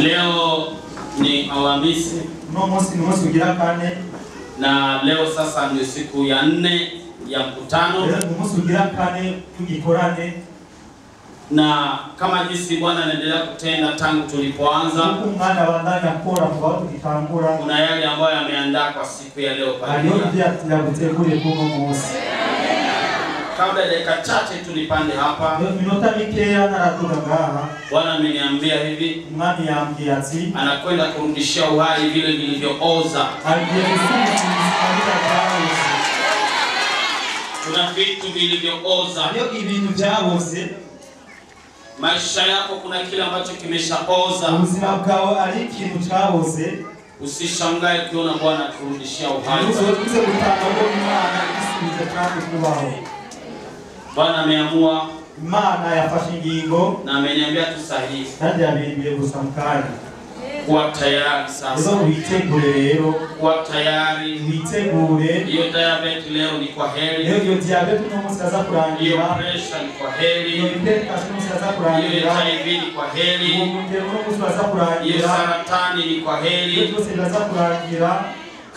Leo ni Alhamisi. Na leo sasa ndio siku ya 4 ya mkutano. Na kama jinsi Bwana anaendelea kutenda tangu tulipoanza, kuna yale ambayo ameandaa kwa siku ya leo pale. Kabla dakika chache tulipande hapa, Bwana ameniambia hivi, anakwenda kurudishia uhai vile vilivyooza. Kuna vitu vilivyooza. Maisha yako kuna kile ambacho kimeshaoza. Usishangae kuona Bwana kurudishia uhai. Bwana ameamua, Imana yafashe ingingo na ameniambia tu sahihi, kandi yabimbye gusamkani kuwa tayari sasa. Witegure rero, kuwa tayari, witegure. Hiyo diabetes leo ni kwa heri. Hiyo diabetes n'umusaza kurangira. Hiyo pressure ni kwa heri. Hiyo hypertension n'umusaza kurangira. Hiyo HIV ni kwa heri. Hiyo saratani ni kwa heri. Hiyo n'umusaza kurangira.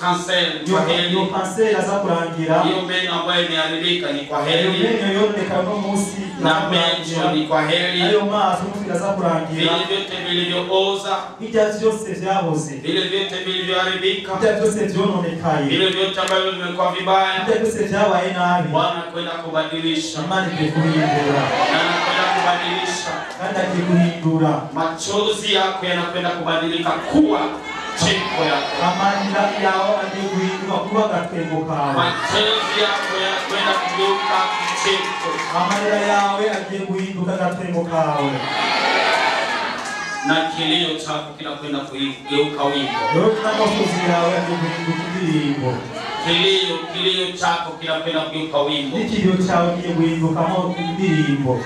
Cancer ni kwa heri. Hiyo cancer aza kurangira. Hiyo meno ambayo imeharibika ni kwa heri. Hiyo yoneka no musi na macho ni kwa heri. Hiyo maso n'umusaza kurangira. Vile vyote vilivyooza, ijya byose byaboze. vile vyote vilivyoharibika, ijya byose byononekaye, vile vyote ambavyo vimekuwa vibaya, ijya byose byabaye nabi, Bwana kwenda kubadilisha. Imana ikuhindura. Anakwenda kubadilisha. Kandi akikuhindura. Machozi yako yanakwenda kubadilika kuwa cheko yako. Amarira yawe agiye kuba gatembo kawe. Machozi yako yanakwenda kugeuka kicheko. Amarira yawe agiye guhinduka gatembo kawe. Na kilio chako kinakwenda kugeuka wimbo. Machozi yawe agiye guhinduka indirimbo. Kilio chako kinakwenda kugeuka wimbo. Kilio chawe kigiye guhinduka indirimbo.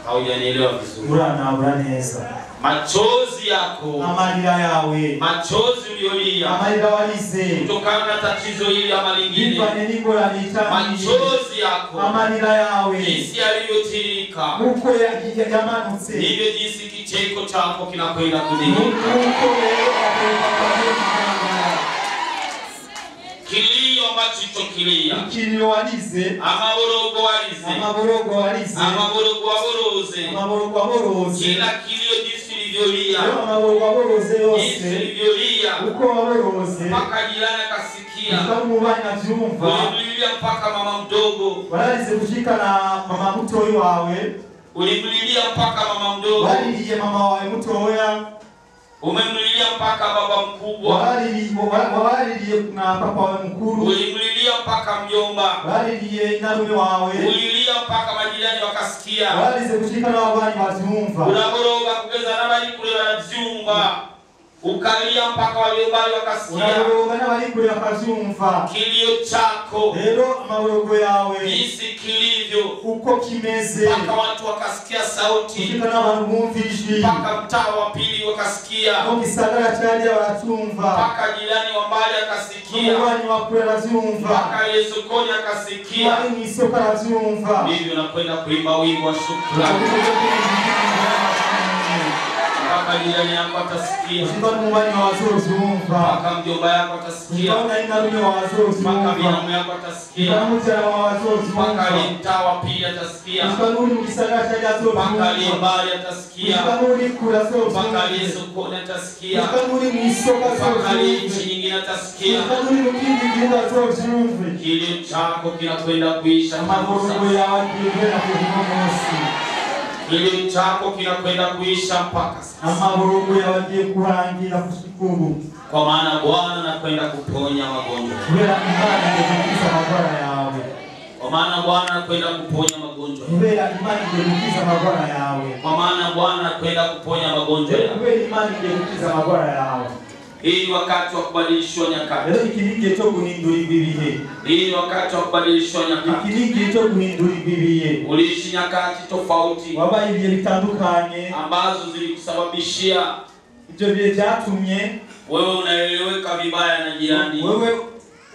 Haujanielewa vizuri. Uranabura neza. Machozi yako, amarira yawe, machozi uliyolia, amarira walize kutokana na tatizo hili ama lingine, machozi yako, amarira yawe, jinsi yaliyotirika, uko yamanutse, ndivyo jinsi kicheko chako kinakwenda kudhihirika. Kilio ambacho kilia, kilio walize, amaborogo walize, amaborogo walize, amaborogo waboroze, amaborogo waboroze, kila kilio jinsi livyolia, amaborogo waboroze yose, jinsi livyolia, uko waboroze, mpaka jirani akasikia, ukamubanya vyumva, ulimlilia mpaka mama mdogo, walize kushika na mama mtoyi wawe, ulimlilia mpaka mama mdogo, waliliye mama wawe mtoya, umemlilia mpaka baba mkubwa, waliliye na papa wawe mkuru, ulimlilia mpaka mjomba, waliliye narume wawe, ulilia mpaka majirani wakasikia, walize kushika na wabani wavyumva, unaboroga kugeza na bali kule wanavyumva, ukalia mpaka waliombali wakasikia, unaboroga na bali kule wakavyumva, kilio chako, rero amaborogo yawe, jinsi kilivyo, uko kimeze, mpaka watu wakasikia sauti, kushika na abantu bumvishije, mpaka mtaa wa pili wakasikia, no gisagara cyari abatumva, mpaka jirani wa mbali akasikia, n'umwani wa kure aravyumva, mpaka Yesu koni akasikia, ari mwisoko aravyumva. Ndivyo nakwenda kuimba wimbo wa shukrani. Mpaka jirani yako atasikia, mpaka mjomba yako atasikia, mpaka binamu yako atasikia, mpaka mtaa wa pili atasikia, mpaka mbali atasikia, mpaka Yesu koni atasikia, mpaka nchi nyingine atasikia. Kilio chako kinakwenda kuisha. Kilio chako kinakwenda kuisha mpaka sasa. Kwa maana Bwana anakwenda kuponya magonjwa. Kwa maana Bwana anakwenda kuponya magonjwa. Kwa maana Bwana anakwenda kuponya magonjwa. Hii wakati wa kubadilishwa nyakati. Hii wakati wa kubadilishwa nyakati. Uliishi nyakati tofauti ambazo zilikusababishia ibyo byatumye wewe unaeleweka vibaya na jirani. Wewe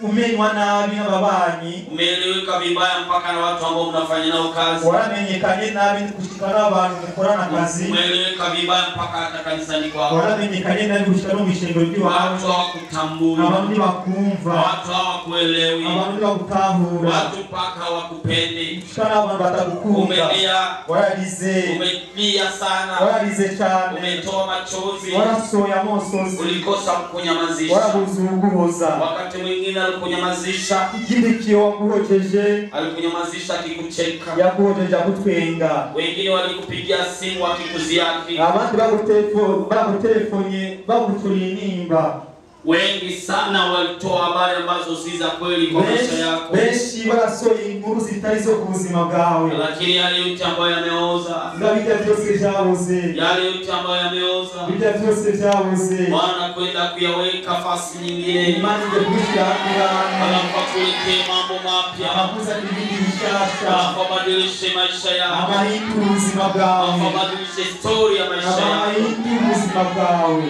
umenywa nabi n'ababanyi, umeeleweka vibaya mpaka na watu ambao mnafanya nao kazi, waramenyekanye nabi kushikana n'abantu mukorana kazi, umeeleweka vibaya mpaka hata kanisani kwako, waramenyekanye nabi kushikana no mishengero ry'iwawe, watu hawakutambui, abantu bakumva, watu hawakuelewi, abantu bakutahura, watu mpaka hawakupendi, kushikana abantu batagukunda, umelia, wararize, umelia sana, wararize cyane, umetoa machozi, warasoya amosozi, ulikosa kunyamazisha, warabuze uguhoza, wakati mwingine alikunyamazisha, ikindi kiyo waguhojeje, alikunyamazisha akikucheka, yaguhojeje akutwenga, wengine walikupigia simu akikuziaki, abandi bagutelefone baguturiye inimba, wengi sana walitoa habari ambazo si za kweli kwa maisha yako, benshi barasoye inkuru zitari zo ku buzima bwawe, lakini yale yote ambayo yameoza, ngabita byose byabuze, yale yote ambayo yameoza, bijya byose byabuze, Bwana kwenda kuyaweka fasi nyingine, imani ndio kushakira, anakuletea mambo mapya, amakuza ibindi bishasha, anabadilisha maisha yako, amahindu ubuzima bwawe, anabadilisha story ya maisha yako, amahindu ubuzima bwawe,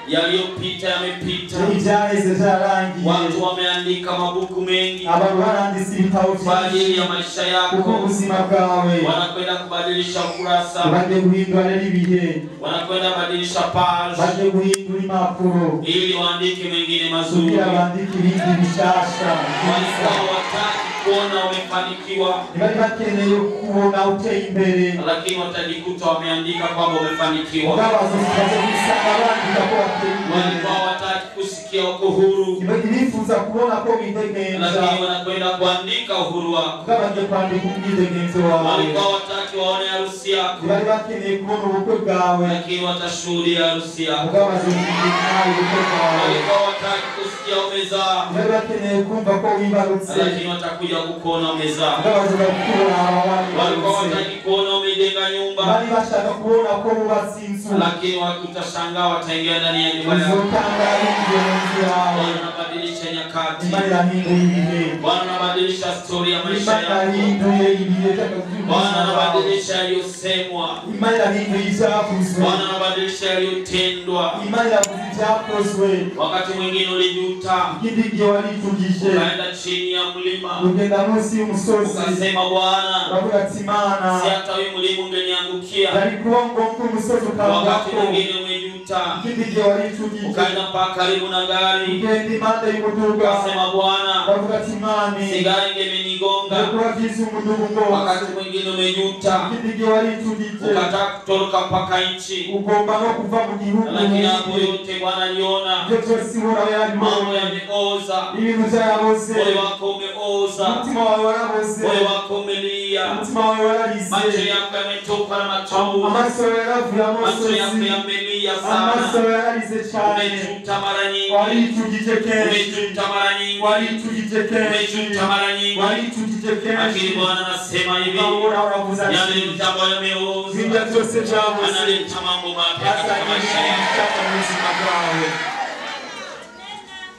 yaliyopita yamepita, ibyaheze byarangiye, watu wameandika mabuku mengi abantu baranditse ibitabo kwa ajili ya maisha kuko yako, ubuzima bwawe wanakwenda kubadilisha ukurasa, bagiye guhindura rero ibihe, wanakwenda kubadilisha page bagiye guhindura impapuro ili waandike mengine mazuri. kugira bandike ibindi bishasha, Walikuwa wataki kuona umefanikiwa, ntibari bakeneye kubona uteye imbere, lakini watajikuta wameandika kwamba umefanikiwa. ugabazo zikaze gusanga bandika ko wateye imbere, Walikuwa wataki kusikia uko huru, bifuza kubona ko bidegenza, lakini wanakwenda kuandika uhuru wako. ugabaje kwandika ubwidegenzo wawe, Walikuwa wataki waone harusi yako, ntibari bakeneye kubona ubukwe bwawe, lakini watashuhudia harusi yako. ugabaje kwandika ubukwe bwawe, Walikuwa wataki kusikia umezaa, ntibari bakeneye kumva ko wibarutse, lakini watakuja kukuona umezaa. ugabaje bakubona Walikuwa ababarutse, wataki kuona umejenga nyumba, bari bashaka kubona ko wubatse inzu, lakini utashangaa wataingia ndani ya nyumba yako. uzotanga ingenzi yawe, Bwana anabadilisha nyakati, imana irahinduye ibihe, Bwana anabadilisha story ya maisha imana yako, irahinduye ibihe Bwana by'ubuzima bwawe, anabadilisha yaliyosemwa, imana irahinduye ibyavuzwe, Bwana anabadilisha yaliyotendwa. imana iravuze ibyakozwe, Wakati mwingine ulijuta, ikindi gihe waritugije, ukaenda chini ya mlima, ugenda munsi y'umusozi, ukasema Bwana, uravuga ati Imana, si hata huyu mlima ungeniangukia. yari kuba ngombwa umusozi Wakati ukavako, mwingine umejuta, ikindi gihe waritugije, ukaenda mpaka karibu na gari, ugenda impande y'umuduga, ukasema Bwana, uravuga ati Imana, si gari ingenigonga. ndakura byiza umuduga Wakati ngose, mwingine umejuta, ikindi gihe waritugije, ukataka kutoroka mpaka nchi, ugomba no kuva mu gihugu, lakini hapo yote Bwana aliona ibyo byose uhoraho mambo yabibonye, yameoza, ibintu byaraboze, moyo wako umeoza, umutima wawe waraboze, moyo wako umelia, umutima wawe wararize, macho yako yametoka na machozi, amaso yawe yaravuye macho yako amosozi, yamelia amaso sana. yawe yararize cyane, Umejuta mara nyingi, waritugije kenshi, umejuta mara nyingi, waritugije kenshi, umejuta mara nyingi, waritugije lakini kenshi, Bwana anasema hivi, ukabura uravuze ati yale ambayo yameoza ibyo byose byabuze, analeta mambo mapya katika azanye maisha ibintu yako. bishaka mu buzima bwawe,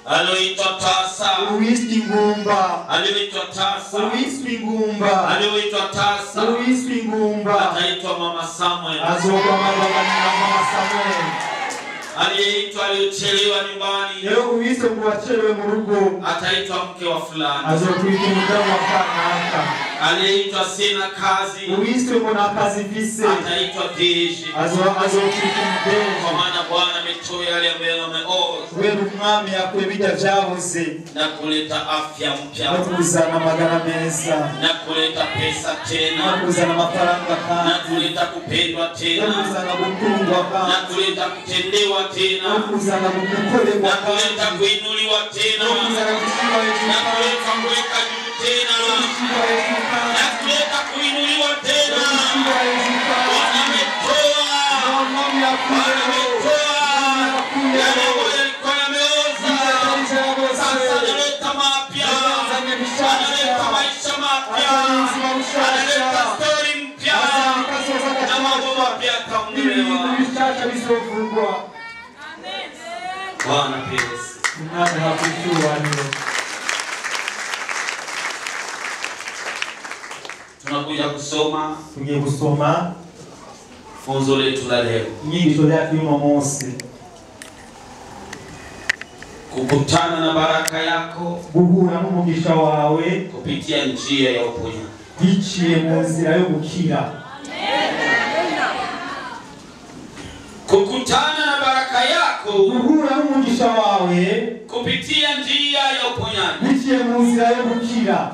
Aliyoitwa tasa, uwiswe ingumba, aliyoitwa tasa, uwiswe ingumba, aliyoitwa tasa, uwiswe ingumba, ataitwa Mama Samuel. azokwamagana na Mama Samuel, Aliyeitwa aliyochelewa nyumbani, rero uwiswe ngo wacerewe mu rugo, ataitwa mke wa fulani. azokwita umudamu wa kanaka, Aliyeitwa sina kazi, uwiswe ngo nta kazi mfise, ataitwa Deji, azokwita umudenzi, kwa maana Bwana ametoa yale ambayo yameoza kubera umwami yakuye bijya byabuze, na kuleta afya mpya, no kuzana amagara meza, na kuleta pesa no tena, kuzana amafaranga na kandi, kuleta kupendwa no tena, kuzana gukundwa na kandi, kuleta kutendewa no tena, kuzana gukorerwa na kuleta kandi, kuinuliwa tena, no kuzana gushyirwa hejuru na kandi, kuleta kuweka juu tena, gushyirwa hejuru kandi, na kuleta kuinuliwa tena. gushyirwa hejuru kandi, Bwana ametoa, umwami Bwana yakuyeho, ametoa yale ambayo yalikuwa yameoza, sasa analeta mapya, analeta maisha mapya, analeta story mpya, na mambo mapya yataondolewa. Bwana pewe sifa. Tunakuja kusoma tugiye gusoma funzo letu la leo. inyigisho yacu y'uno munsi. kukutana na baraka yako, guhura n'umugisha wawe kupitia njia ya uponyaji, biciye mu nzira yo gukira. Kukutana na baraka yako, guhura n'umugisha wawe kupitia njia ya uponyaji, biciye mu nzira yo gukira.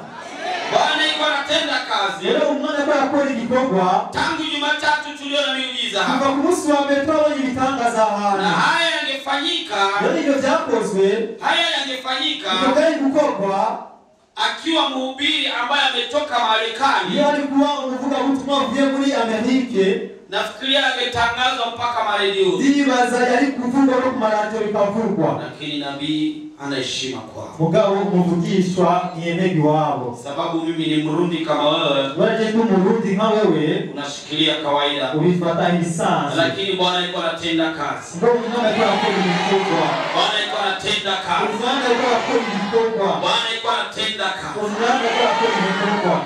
Bwana yuko anatenda kazi. Rero umwana kwa akora igikorwa Tangu Jumatatu tuliona miujiza kuva hapa. ku munsi wa mbere twabonye ibitangaza ahantu. Na haya yangefanyika, rero ibyo byakozwe, haya yangefanyika bikagari gukorwa akiwa mhubiri ambaye ametoka Marekani. iyo alikuwa umuvugabutumwa uvuye muri Amerika. Nafikiria angetangazwa mpaka maredio. Ndibaza yari kuvugwa no ku maradiyo bikavugwa. Lakini nabii ana heshima kwao. Mugabo umuvugishwa ni enegi wabo. Sababu mimi ni Mrundi kama wewe. Wewe ni Mrundi nka wewe. Unashikilia kawaida. Ulifuata lisansi. Lakini Bwana yuko anatenda kazi. Ndio mwana yuko anafanya mkubwa. Bwana yuko anatenda kazi. Mwana yuko anafanya mkubwa. Bwana yuko anatenda kazi. Mwana yuko anafanya mkubwa.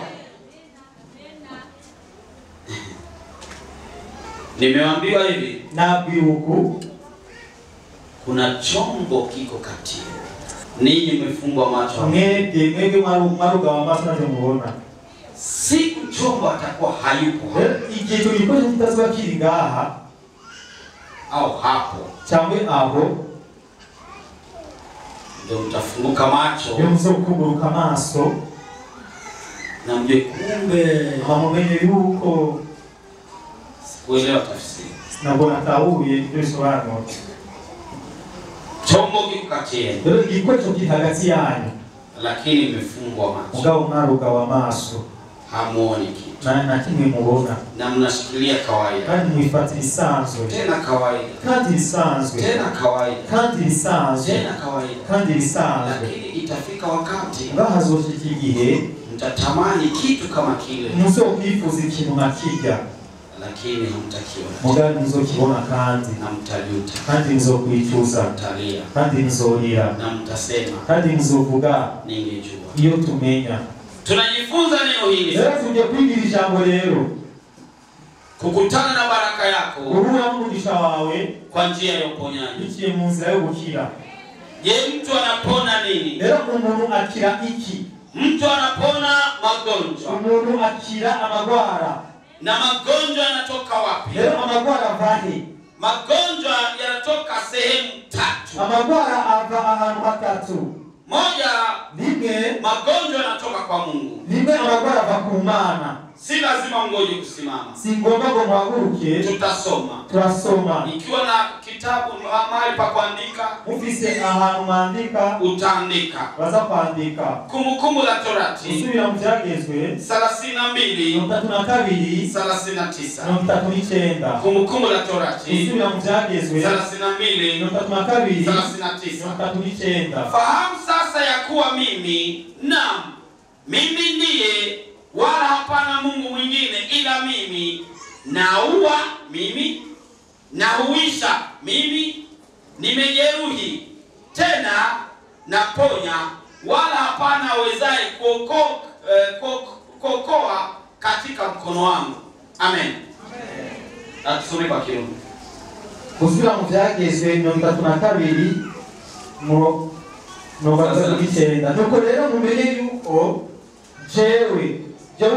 Nimeambiwa hivi, nabii huku kuna chombo kiko kati. Ninyi mmefungwa macho. Mwege maruga wa maso naje muona. Siku chombo atakuwa hayupo. Igihe tulikoje kitazwa kiri ngaha au hapo. Cyangwe aho ndio mtafunguka macho. Ndio mzokuguruka maso. Na mje kumbe amumenye yuko kuelewa tafsiri. Nabona tauye bisobanuro. Chombo kiko kati yenu. Rero igikoresho kiri hagati yanyu. Lakini imefungwa macho. Mugabo mwaruga wa maso. Hamuoni kitu. Na kimwe mubona. Na mnashikilia kawaida. Kandi mwifatira isanzwe. Tena kawaida. Kandi lisanzwe. Tena kawaida. Kandi lisanzwe. Tena kawaida. Kandi lisanzwe. Lakini itafika wakati bahazoshika igihe mtatamani kitu kama kile. Muzokwifuza ikintu nakijya. Lakini hamtakiona. Mugabe muzokibona kandi na mtajuta. Kandi muzokwicuza. Mtalia. Kandi muzorira. Na mtasema. Kandi muzovuga. Ningejua. Iyo tumenya. Tunajifunza neno hili. Leo tuje kwigira ijambo rero. Kukutana na baraka yako. Guhura n'umugisha wawe kwa njia ya uponyaji. Biciye mu nzira yo gukira. Je, mtu anapona nini? Rero umuntu akira iki? Mtu anapona magonjwa. Umuntu akira amagwara. Na magonjwa yanatoka wapi? Rero amagwara vahe? Magonjwa yanatoka sehemu tatu. Amagwara ava ahantu hatatu. Moja, limwe magonjwa yanatoka kwa Mungu. Limwe amagwara ava ku Mana. Si lazima ngoje kusimama. Si ngomba ngo muhaguruke. Tutasoma. Turasoma. Ikiwa na kitabu mahali pa kuandika, ufise ahantu mwandika, utaandika. Baza kwandika. Kumbukumbu la Torati. Usubira mu byagezwe 32 32 39. 39. Kumbukumbu la Torati. Usubira mu byagezwe 32 39. Fahamu sasa ya kuwa mimi, naam, mimi ndiye, wala hapana Mungu mwingine ila mimi. Naua mimi, nahuisha mimi, nimejeruhi tena naponya, wala hapana awezaye kuokoa katika mkono wangu. Amen. Atusome kwa Kirundi. Usubira mu byagezwe 32 mu 39. Nuko rero mumenye yuko jewe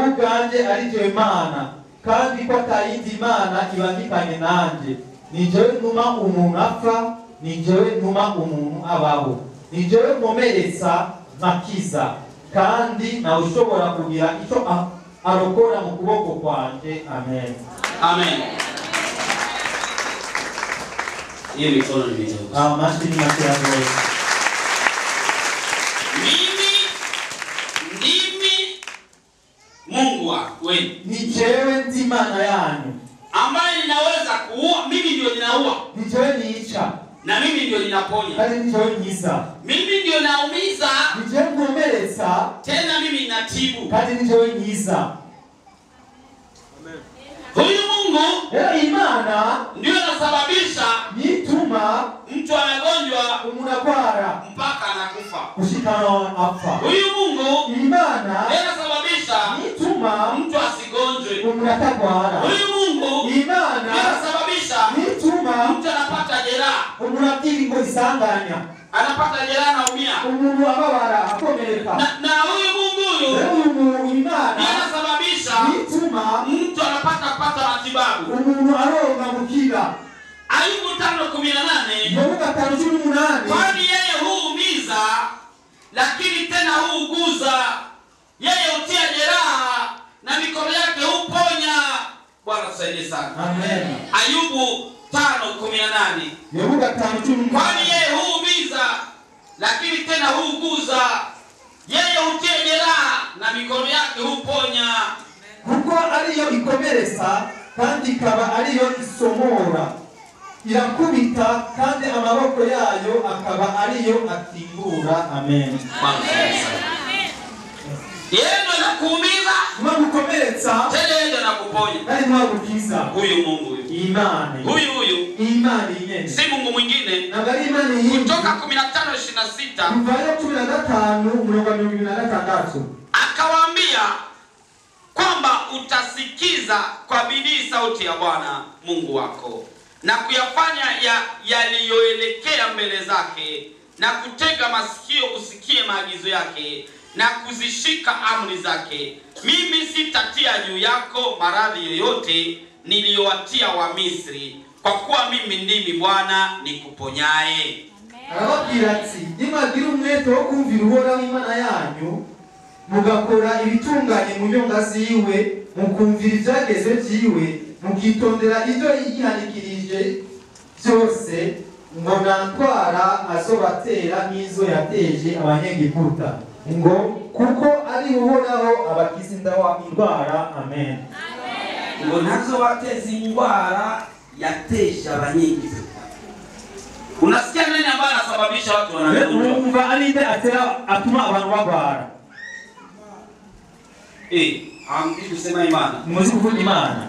ubwanje ari jewe Mana, kandi ko atayindi Mana ibangikanye nanje. Ni jewe ntuma umuntu apfa, ni jewe ntuma umuntu abaho, ni jewe nkomeretsa nkakiza, kandi nawe ushobora kugira icyo arokora mu kuboko kwanje. Amen. Amen. Hiyo mikono ni midogo. Amashyi ni makiyago. Mungu wenu. Ni jewe ndi Mana yanyu. Ambaye ninaweza kuua, mimi ndio ninaua. Ni jewe niicha. Na mimi ndio ninaponya. Kandi ni jewe niza. Mimi ndio naumiza. Ni jewe nkomeretsa. Tena mimi ninatibu. Kandi ni jewe niza. Amen. Huyu Mungu Imana ndio anasababisha nituma mtu anagonjwa umunagwara mpaka anakufa. Kushikana apfa. Huyu Mungu Imana anasababisha nituma mtu asigonjwe. Umunatagwara. Huyu Mungu Imana anasababisha nituma mtu anapata jeraha. umunabwira ngo isanganya. anapata jeraha na umia. Umuntu ababara akomereka. Na huyu Mungu huyu Imana anasababisha bituma mtu anapata matibabu. Umuntu aronga gukira. Ayubu 5:18. Yobu 5:18. Kwani yeye huumiza lakini tena huuguza. Yeye hutia jeraha na mikono yake huponya. Bwana tusaidie sana. Amen. Ayubu 5:18. Yobu 5:18. Kwani yeye huumiza lakini tena huuguza. Yeye hutia jeraha na mikono yake huponya. Kuko ariyo ikomeresa kandi kaba ariyo isomora. Irakubita kandi amaboko yayo akaba ariyo atingura. Amen. Yeye ndo anakuumiza, mwagukomeretsa, yeye ndo anakuponya. Nani mwagukiza? Huyu Mungu huyu. Imani. Huyu. Imani yenyewe. Si Mungu mwingine. Nabali imani hii. Kutoka 15:26. Mfano 15:26. Akawaambia kwamba utasikiza kwa bidii sauti ya Bwana Mungu wako na kuyafanya yaliyoelekea mbele zake na kutega masikio usikie maagizo yake na kuzishika amri zake. Mimi sitatia juu yako maradhi yoyote niliyowatia wa Misri, kwa kuwa mimi ndimi Bwana nikuponyaye. Arababwira ati nimagira umwete wo kumvira Uhoraho Imana yanyu mugakora ibitunganye mu nyonga ziwe, mukumvira ibyagezwe byiwe, mukitondera ibyo yihanikirije byose, ngo ntantwara azobatera n'izo yateje abanyegiputa, ngo kuko ari Uhoraho abakiza indwara. Amen. Ngo ntazobateza indwara yateje abanyegiputa. Unasikia nani ambaye anasababisha watu wanagonjwa? Umva alinde atuma abantu bagwara. Hamjui kusema imana. Mwazi kuvuga Imana.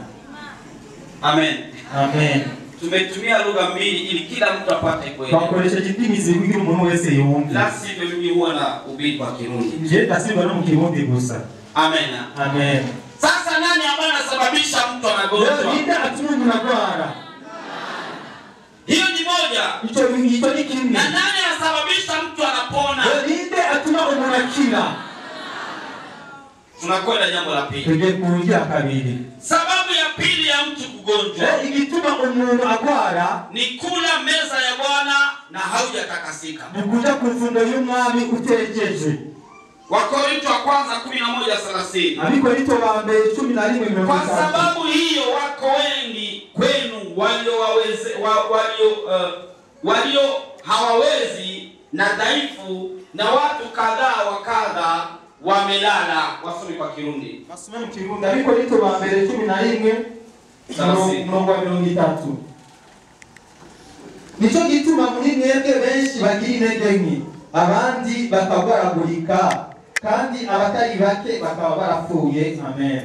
Amen. Amen. Tumetumia lugha mbili ili kila mtu apate kuelewa. Bakoresha indimi zibiri umuntu wese yumve. La sivyo mimi huwa na ubiri kwa Kirundi. Je, tasimba no mu Kirundi gusa. Amen. Amen. Sasa nani ambaye anasababisha mtu anagonjwa? Ndio atuma mnagwara. Hiyo ni moja. Hicho ni kingi. Na nani anasababisha mtu anapona? Ndio atuma umuntu akira. Tunakwenda jambo la pili. Tuje kuingia kabili. Sababu ya pili ya mtu kugonjwa, igituma umuntu agwara ni kula meza ya Bwana na haujatakasika. Nikuja kufunga y'umwami utejeje. Wakorintho wa kwanza 11:30. Abikorintho ba mbere 11:30. Kwa sababu hiyo wako wengi kwenu walio hawawezi na dhaifu, na watu kadhaa wa kadha wamelala. Wasome kwa Kirundi. Basome mu Kirundi. Abikorintho ba mbere 11:30. Nico gituma muri mwebwe benshi bagira intege nke, abandi bakagwaragurika, kandi abatari bake bakaba barapfuye. Amen.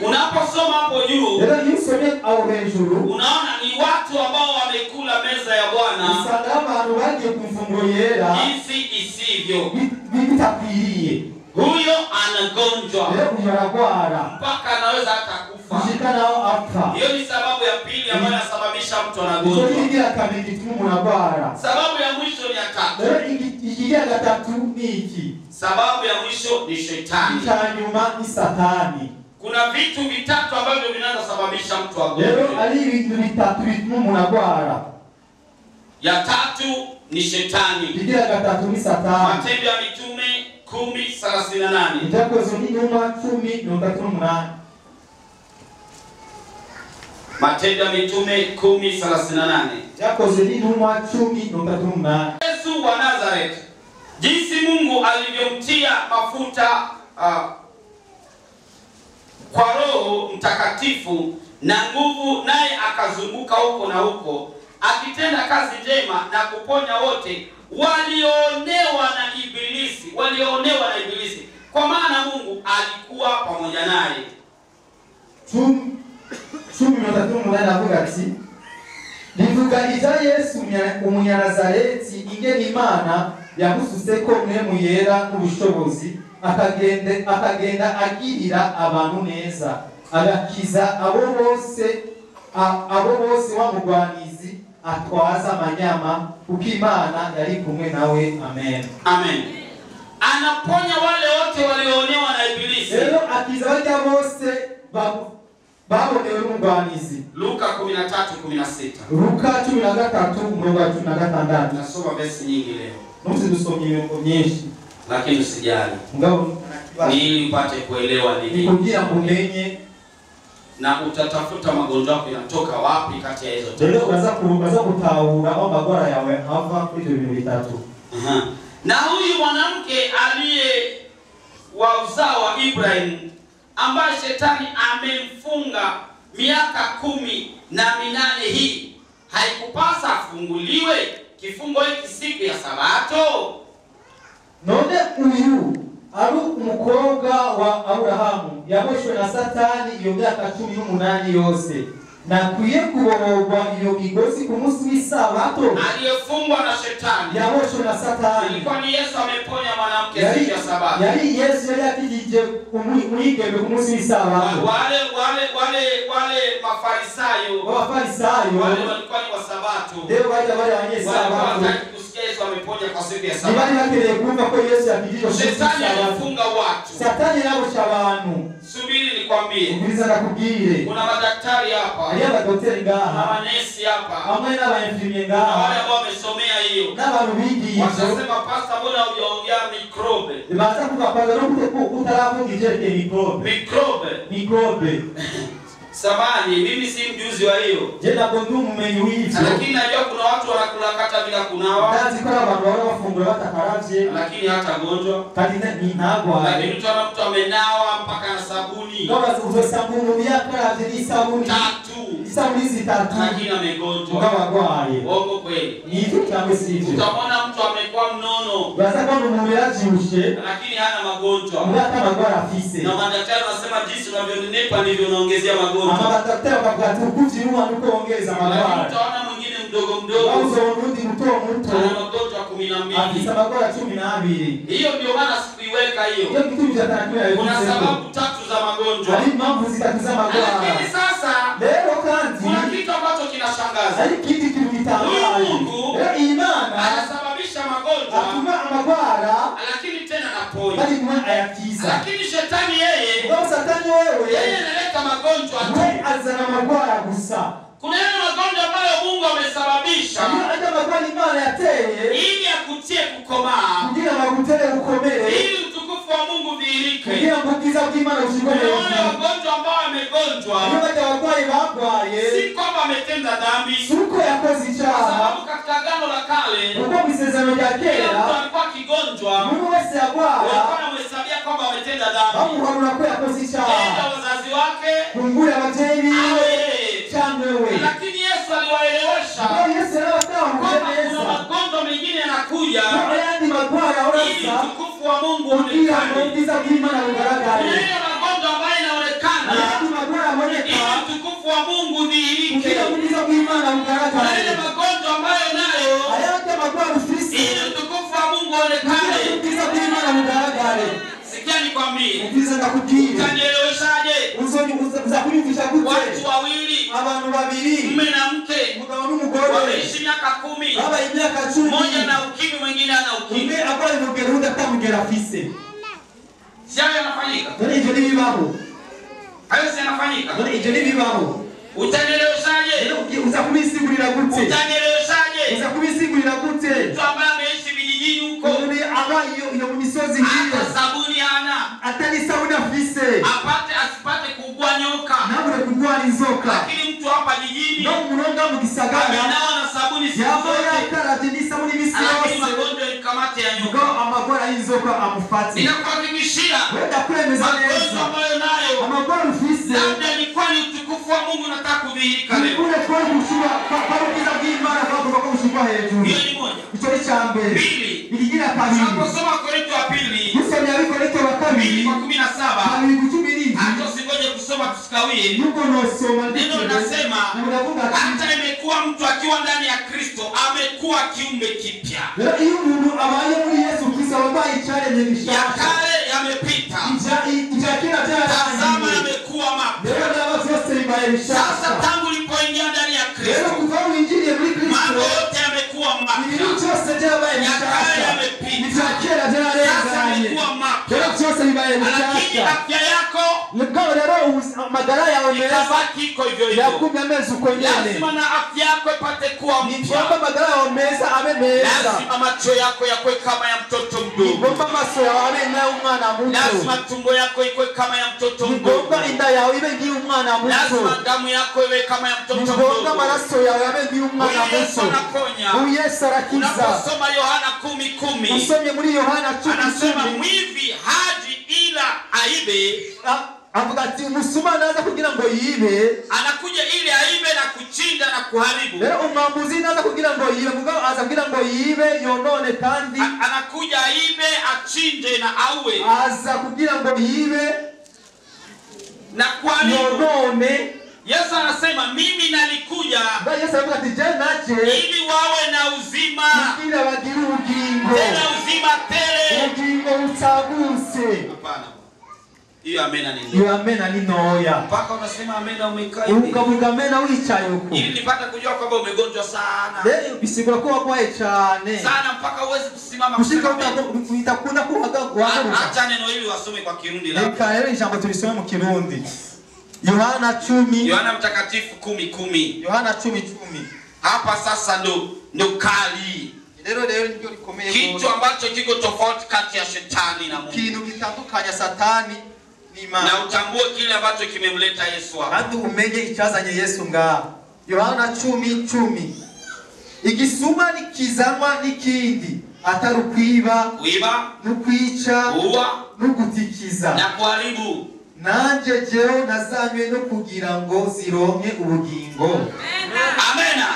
Unaposoma hapo juu, rero yusome au hejuru, unaona ni watu ambao wamekula meza ya Bwana. Usanga abantu bagiye ku mfungo yera jinsi isivyo. Bitakwiriye. Huyo anagonjwa. Rero uyaragwara. Mpaka anaweza hata kufa. Nao apfa. Hiyo ni sababu ya pili ambayo inasababisha mtu anagonjwa. Ikigira kabiri gituma umuntu agwara. Sababu ya mwisho ni ya tatu. Rero ikigira gatatu ni iki? Sababu ya mwisho ni shetani. Icyanyuma ni Satani. Kuna vitu vitatu ambavyo vinaanza sababisha mtu agonjwe. Rero ari ibintu bitatu bituma umuntu agwara. Ya tatu ni shetani. Ikigira gatatu ni Satani. Matendo ya Mitume 10:38. Itakoze ni nyuma 10:38. Matendo ya Mitume 10:38. Yakoze ni nyuma 10:38. Yesu wa Nazareth, jinsi Mungu alivyomtia mafuta kwa Roho Mtakatifu na nguvu, naye akazunguka huko na huko akitenda kazi njema na kuponya wote walioonewa na Ibilisi. Kwa maana Mungu alikuwa pamoja naye. 10:38 avuga ati, rivuga ibya Yesu umunyanazareti, ingene Imana yamusutse ko mwemu yera n'ubushobozi, akagenda agirira abantu neza, agakiza abo bose wamugwanizi atwaza amanyama kuko Imana yari kumwe nawe. Amen. Amen. Anaponya wale wote walioonewa na Ibilisi. Rero akiza bajya bose babonewe n'umugwanizi. Luka 13:16. Luka 13:16. Nasoma verse nyingi leo. Nusi dusomye imirongo myinshi. Lakini usijali. Ngabo ni ili upate kuelewa nini. Kugira mumenye na utatafuta magonjwa yako yanatoka wapi kati ya hizo tatu. Ndio unaanza kutahura au magora yawe hapa kwa hizo vitu vitatu. Na huyu mwanamke aliye wa uzao wa Ibrahim ambaye shetani amemfunga miaka 18 hii, haikupasa afunguliwe kifungo hiki siku ya Sabato? None uyu ari umukobwa wa Abrahamu yaboshwe na Satani iyo myaka 18 yose, nakwiye kuborogwa iyo migozi ku munsi w'Isabato. Aliyefungwa na shetani yaboshwe na Satani. Ilikuwa ni Yesu ameponya mwanamke siku ya Sabato. Yari Yesu yari akijije umwigeme ku munsi w'Isabato. Wale Mafarisayo wale walikuwa ni wa Sabato. Ndio wale wenye Sabato. Yesu ameponya kwa siku ya Sabato. Nibali bakere kumva ko Yesu yakijije shetani alifunga watu. Satani yabosha abantu. Subiri nikwambie. Ubiriza nakubwire. Kuna madaktari hapa. Aliya daktari ngaha. Na manesi hapa. Hamwe n'abayemfimye ngaha. Na wale ambao wamesomea hiyo. N'abantu bigiye. Wasema pastor mbona hujaongea microbe? Ibaza kuva kwanza no utaravuga ijeke microbe. Samani, mimi si mjuzi wa hiyo. Je, na kondu mumenyi w'ivyo. Lakini najua kuna watu wanakula kata bila kunawa. Ndazi ko abantu baba bafungura batakaravye. Lakini hata gonjwa. Kandi ni nagwa. Lakini utaona mtu amenawa mpaka na sabuni. Kama uzosabuni yakaravye ni sabuni 3. Sabuni 3. Lakini amegonjwa. Ngabagwaye. Wongo kweli. Ni hivyo kama sivyo. Utamwona mtu amekuwa mnono. Baza kwa umuntu yajiushe. Lakini hana magonjwa. Mbona magwara afise. Na madaktari wanasema jinsi unavyonenepa ndivyo unaongezea magonjwa. Madaktari wakavuga kujiua nuko ongeza magwara. Utaona mwingine mdogo mdogo. Wauzo unundi mto. Ana magonjwa 12. Afisa magwara 12. Hiyo ndio maana sikuiweka hiyo. Hiyo kitu cha tarakiwa. Kuna sababu 3 za magonjwa. Hadi mambo zitatuza magwara. Lakini sasa leo kanzi kuna kitu ambacho kinashangaza. Hadi kitu kilitangaza. Mungu imana anasababisha magonjwa. Atuma magwara. Lakini tena anaponya. Hadi mwana ayakiza. Lakini shetani yeye. Kwa Satani wewe. Yeye analeta magonjwa tu. Wewe azana magwara gusa. Kuna yale magonjwa ambayo Mungu amesababisha. Hata magwara Imana yateye. Ili akutie kukomaa. Kugira magutere ukomere. Ili utukufu wa Mungu dhihirike. Kugira kukiza Imana ushikome. Wale wagonjwa ambao wamegonjwa. Wale wagwaye bagwaye. Si kwamba ametenda dhambi. Suko yakoze icyaha. Sababu katika Agano la Kale. Uko misezerano ya kera. Mtu alikuwa kigonjwa. Mungu wese yagwara. Walikuwa wanamhesabia kwamba ametenda dhambi. Bamuhabura ko yakoze icyaha. Enda wazazi wake. Kumbura abavyeyi biwe. Cyangwe. Lakini Yesu aliwaelewesha. Yesu anawataka kuna magonjwa mengine yanakuja. Ayandi magwara orasa. Ili utukufu wa Mungu uonekane. Kukiza Imana ugaragare. Ile magonjwa ambayo inaonekana. Ayandi magwara moneka. Ili utukufu wa Mungu udhihirike. Kukiza Imana ugaragare. Ile magonjwa ambayo nayo. Ayandi magwara ufisi. Ili utukufu wa Mungu uonekane. Kukiza Imana ugaragare. Sikia nikwambie. Kukiza ndakubwira. Utanieleweshaje? Uzakunyumvisha gute? Watu wawili. Abantu babiri. Mume na mke. Umugabo n'umugore. Wameishi miaka 10. Baba imyaka 10. Mmoja na ukimwi mwingine ana ukimwi. Umwe akora mugeruda kamugera afise. Sio yanafanyika. None ivyo nibibaho. Hayo si yanafanyika. None ivyo nibibaho. Utanieleweshaje? Uzakubisigurira gute? Utanieleweshaje? Uzakubisigurira gute? Mtu ambaye ameishi vijijini huko. None abayo iyo mu misozi hiyo. Hata sabuni hana. Atari sabuni afise. Asipate kugua nyoka. Nabure kugwara inzoka. Lakini mtu hapa jijini. No muronga mu gisagara. Amenawa na sabuni siku zote. Yakaravye ni sabuni misi yose. Lakini magonjwa ikamate ya nyoka. Ngo amagwara y'inzoka amufati. Ninakuhakikishia. Wenda kwemeza neza. Magonjwa ambayo nayo. Amagwara ufise. Labda ni kwani utukufu wa Mungu unataka kudhihirika leo. Kule kwa kushua kwa kukiza bw'Imana kwa kushua hejuru. Hiyo ni moja. Ico ni cyambere. Pili. Iligira kabiri. Tunaposoma Korinto wa pili. Musomye Korinto wa kabiri. 17. Kabiri 12. Hata usingoje kusoma tusikawie. Nuko nosoma neno linasema hata imekuwa mtu akiwa ndani ya Kristo amekuwa kiumbe kipya. Iyo umuntu abaye muri Yesu Kristo wabaye cyaremye bishaka. Ya kale yamepita. Ijakira tazama yamekuwa mapya. Sasa tangu ulipoingia ndani ya Kristo. inabaki iko hivyo hivyo. yakumi amezi uko nyene. Lazima na afya yako ipate kuwa mpya. Ngomba magara yawe meza abe meza. Lazima macho yako yakwe kama ya mtoto mdogo. Ngomba maso yawe abe nayo umwana muto. Lazima tumbo yako ikwe kama ya mtoto mdogo. Ngomba inda yawe ibe ngiyo umwana muto. Lazima damu yako iwe kama ya mtoto mdogo. Ngomba maraso yawe abe ngiyo umwana muto. Yesu anaponya. Yesu arakiza. Unaposoma Yohana 10:10. Usomye muri Yohana 10:10. Anasema mwivi haji ila aibe. Avuga ati umusuma naza kugira ngo yibe. Anakuja ili aibe na kuchinja na kuharibu. Lero umwambuzi naza kugira ngo yibe, mugabo aza kugira ngo yibe yonone kandi anakuja aibe achinje na aue. Aza kugira ngo yibe na kuharibu. Yonone. Yesu anasema mimi nalikuja. Yesu anavuga ati je naje ili wawe na uzima. Ili wagira ubugingo. Tena uzima tele. Ubugingo butaguse. Hapana. Hiyo amena ni nini? Hiyo amena ni noya. Mpaka unasema amena umekaa hivi. Ukavuga amena wicaye uko. Ili nipate kujua kwamba umegonjwa sana. Leo bisigura ko wabaye cyane. Sana mpaka uweze kusimama kushika utakunda kuhaga. Acha neno hili wasome kwa Kirundi la. Reka rero ijambo tulisome mu Kirundi. Yohana 10. Yohana mtakatifu 10:10. Yohana 10:10. Hapa sasa ndo kali. Lero ndio likomeye. Kitu ambacho kiko tofauti kati ya shetani na Mungu. Kintu kitandukanya satani ni Imana. Na utambue kile ambacho kimemleta Yesu hapa. Kandi umenye icyazanye Yesu ngaha. Yohana 10:10. Igisuma nikizanwa n'ikindi atari kwiba, n'ukwica, n'ugutikiza na kuharibu. Nanje jeo nazanywe no kugira ngo zironke ubugingo. Amena.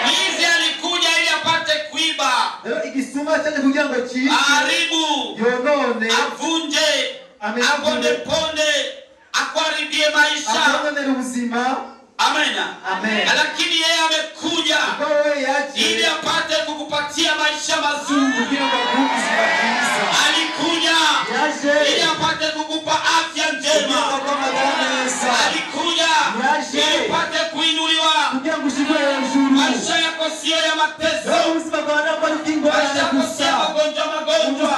Mwizi alikuja ili apate kuiba. Leo igisuma cyaje kugira ngo kiibe, aharibu, yonone, avunje, aponde, akuharibie maisha. Aponde ubuzima. Amena. Amen. Lakini yeye amekuja ili apate kukupatia maisha mazuri. Alikuja ili apate kukupa afya njema. Alikuja ili apate kuinuliwa. Maisha yako sio ya mateso. Maisha yako sio ya magonjwa.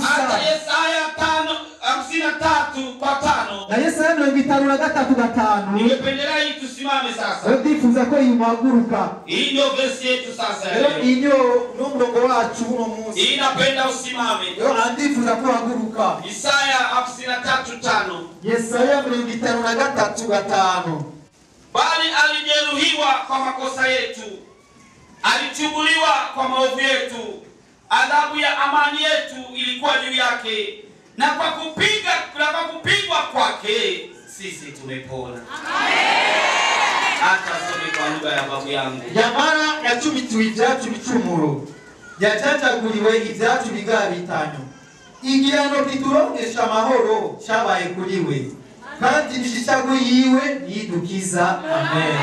Hata Yesaya 53:5. Na Yesaya 53:5. Ningependelea hii tusimame sasa. Ndifuza ko yumaguruka. Hii ndio verse yetu sasa. Inyo n'umurongo wacu uno munsi. Hii napenda usimame. Ndifuza ko haguruka. Isaya 53:5. Yesaya 53:5. Bali alijeruhiwa kwa makosa yetu, alichubuliwa kwa maovu yetu, adhabu ya amani yetu ilikuwa juu yake, na kwa kupigwa kwake sisi tumepona. Hata some kwa lugha ya babu yangu. Yamara yacumitiwe ibyacu bicumuro, yacacaguriwe ibyacu bigabitanyo, igihano kituronkesha amahoro cyabaye kuri we, kandi imishicago yiwe nidukiza. Amen.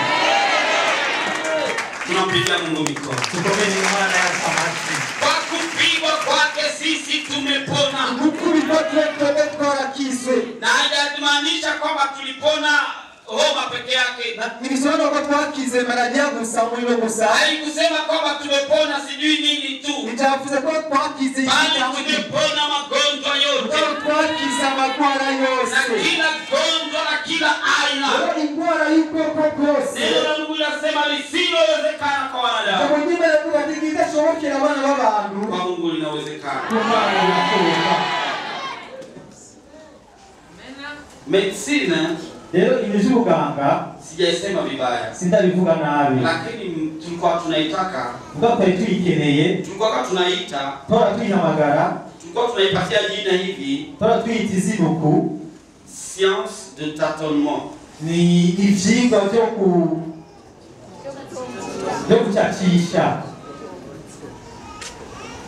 Tunampigia Mungu mikono. Tukomeni Imana ya samaki. Kwa kupigwa kwake sisi tumepona. Kupigwa kwake twarakizwe. Na haijamaanisha kwamba tulipona homa peke yake. Nilisema kwa twakize maradia gusa mwilo gusa. Haikusema kwamba tumepona sijui nini tu. Nitafuza kwa twakize bali tumepona magonjwa yote. Twakiza magwara yose. Na kila gonjwa na kila aina. Ingwara yuko kokose. Neno la Mungu linasema lisilowezekana kwa wanadamu. Kwa nyuma ya Mungu atigidashobokera abana b'abantu. Kwa Mungu linawezekana. Medicine lero imizubuganga sijaisema vibaya, sindabivuga nabi, lakini tulikuwa tunaitaka, ubwo tuyikeneye, tulikuwa tunaita, tora tuyihamagara, tulikuwa tunaipatia jina hivi, tora tuyita izinuku, science de tâtonnement. Ni ivyigwa byo kuchachisha.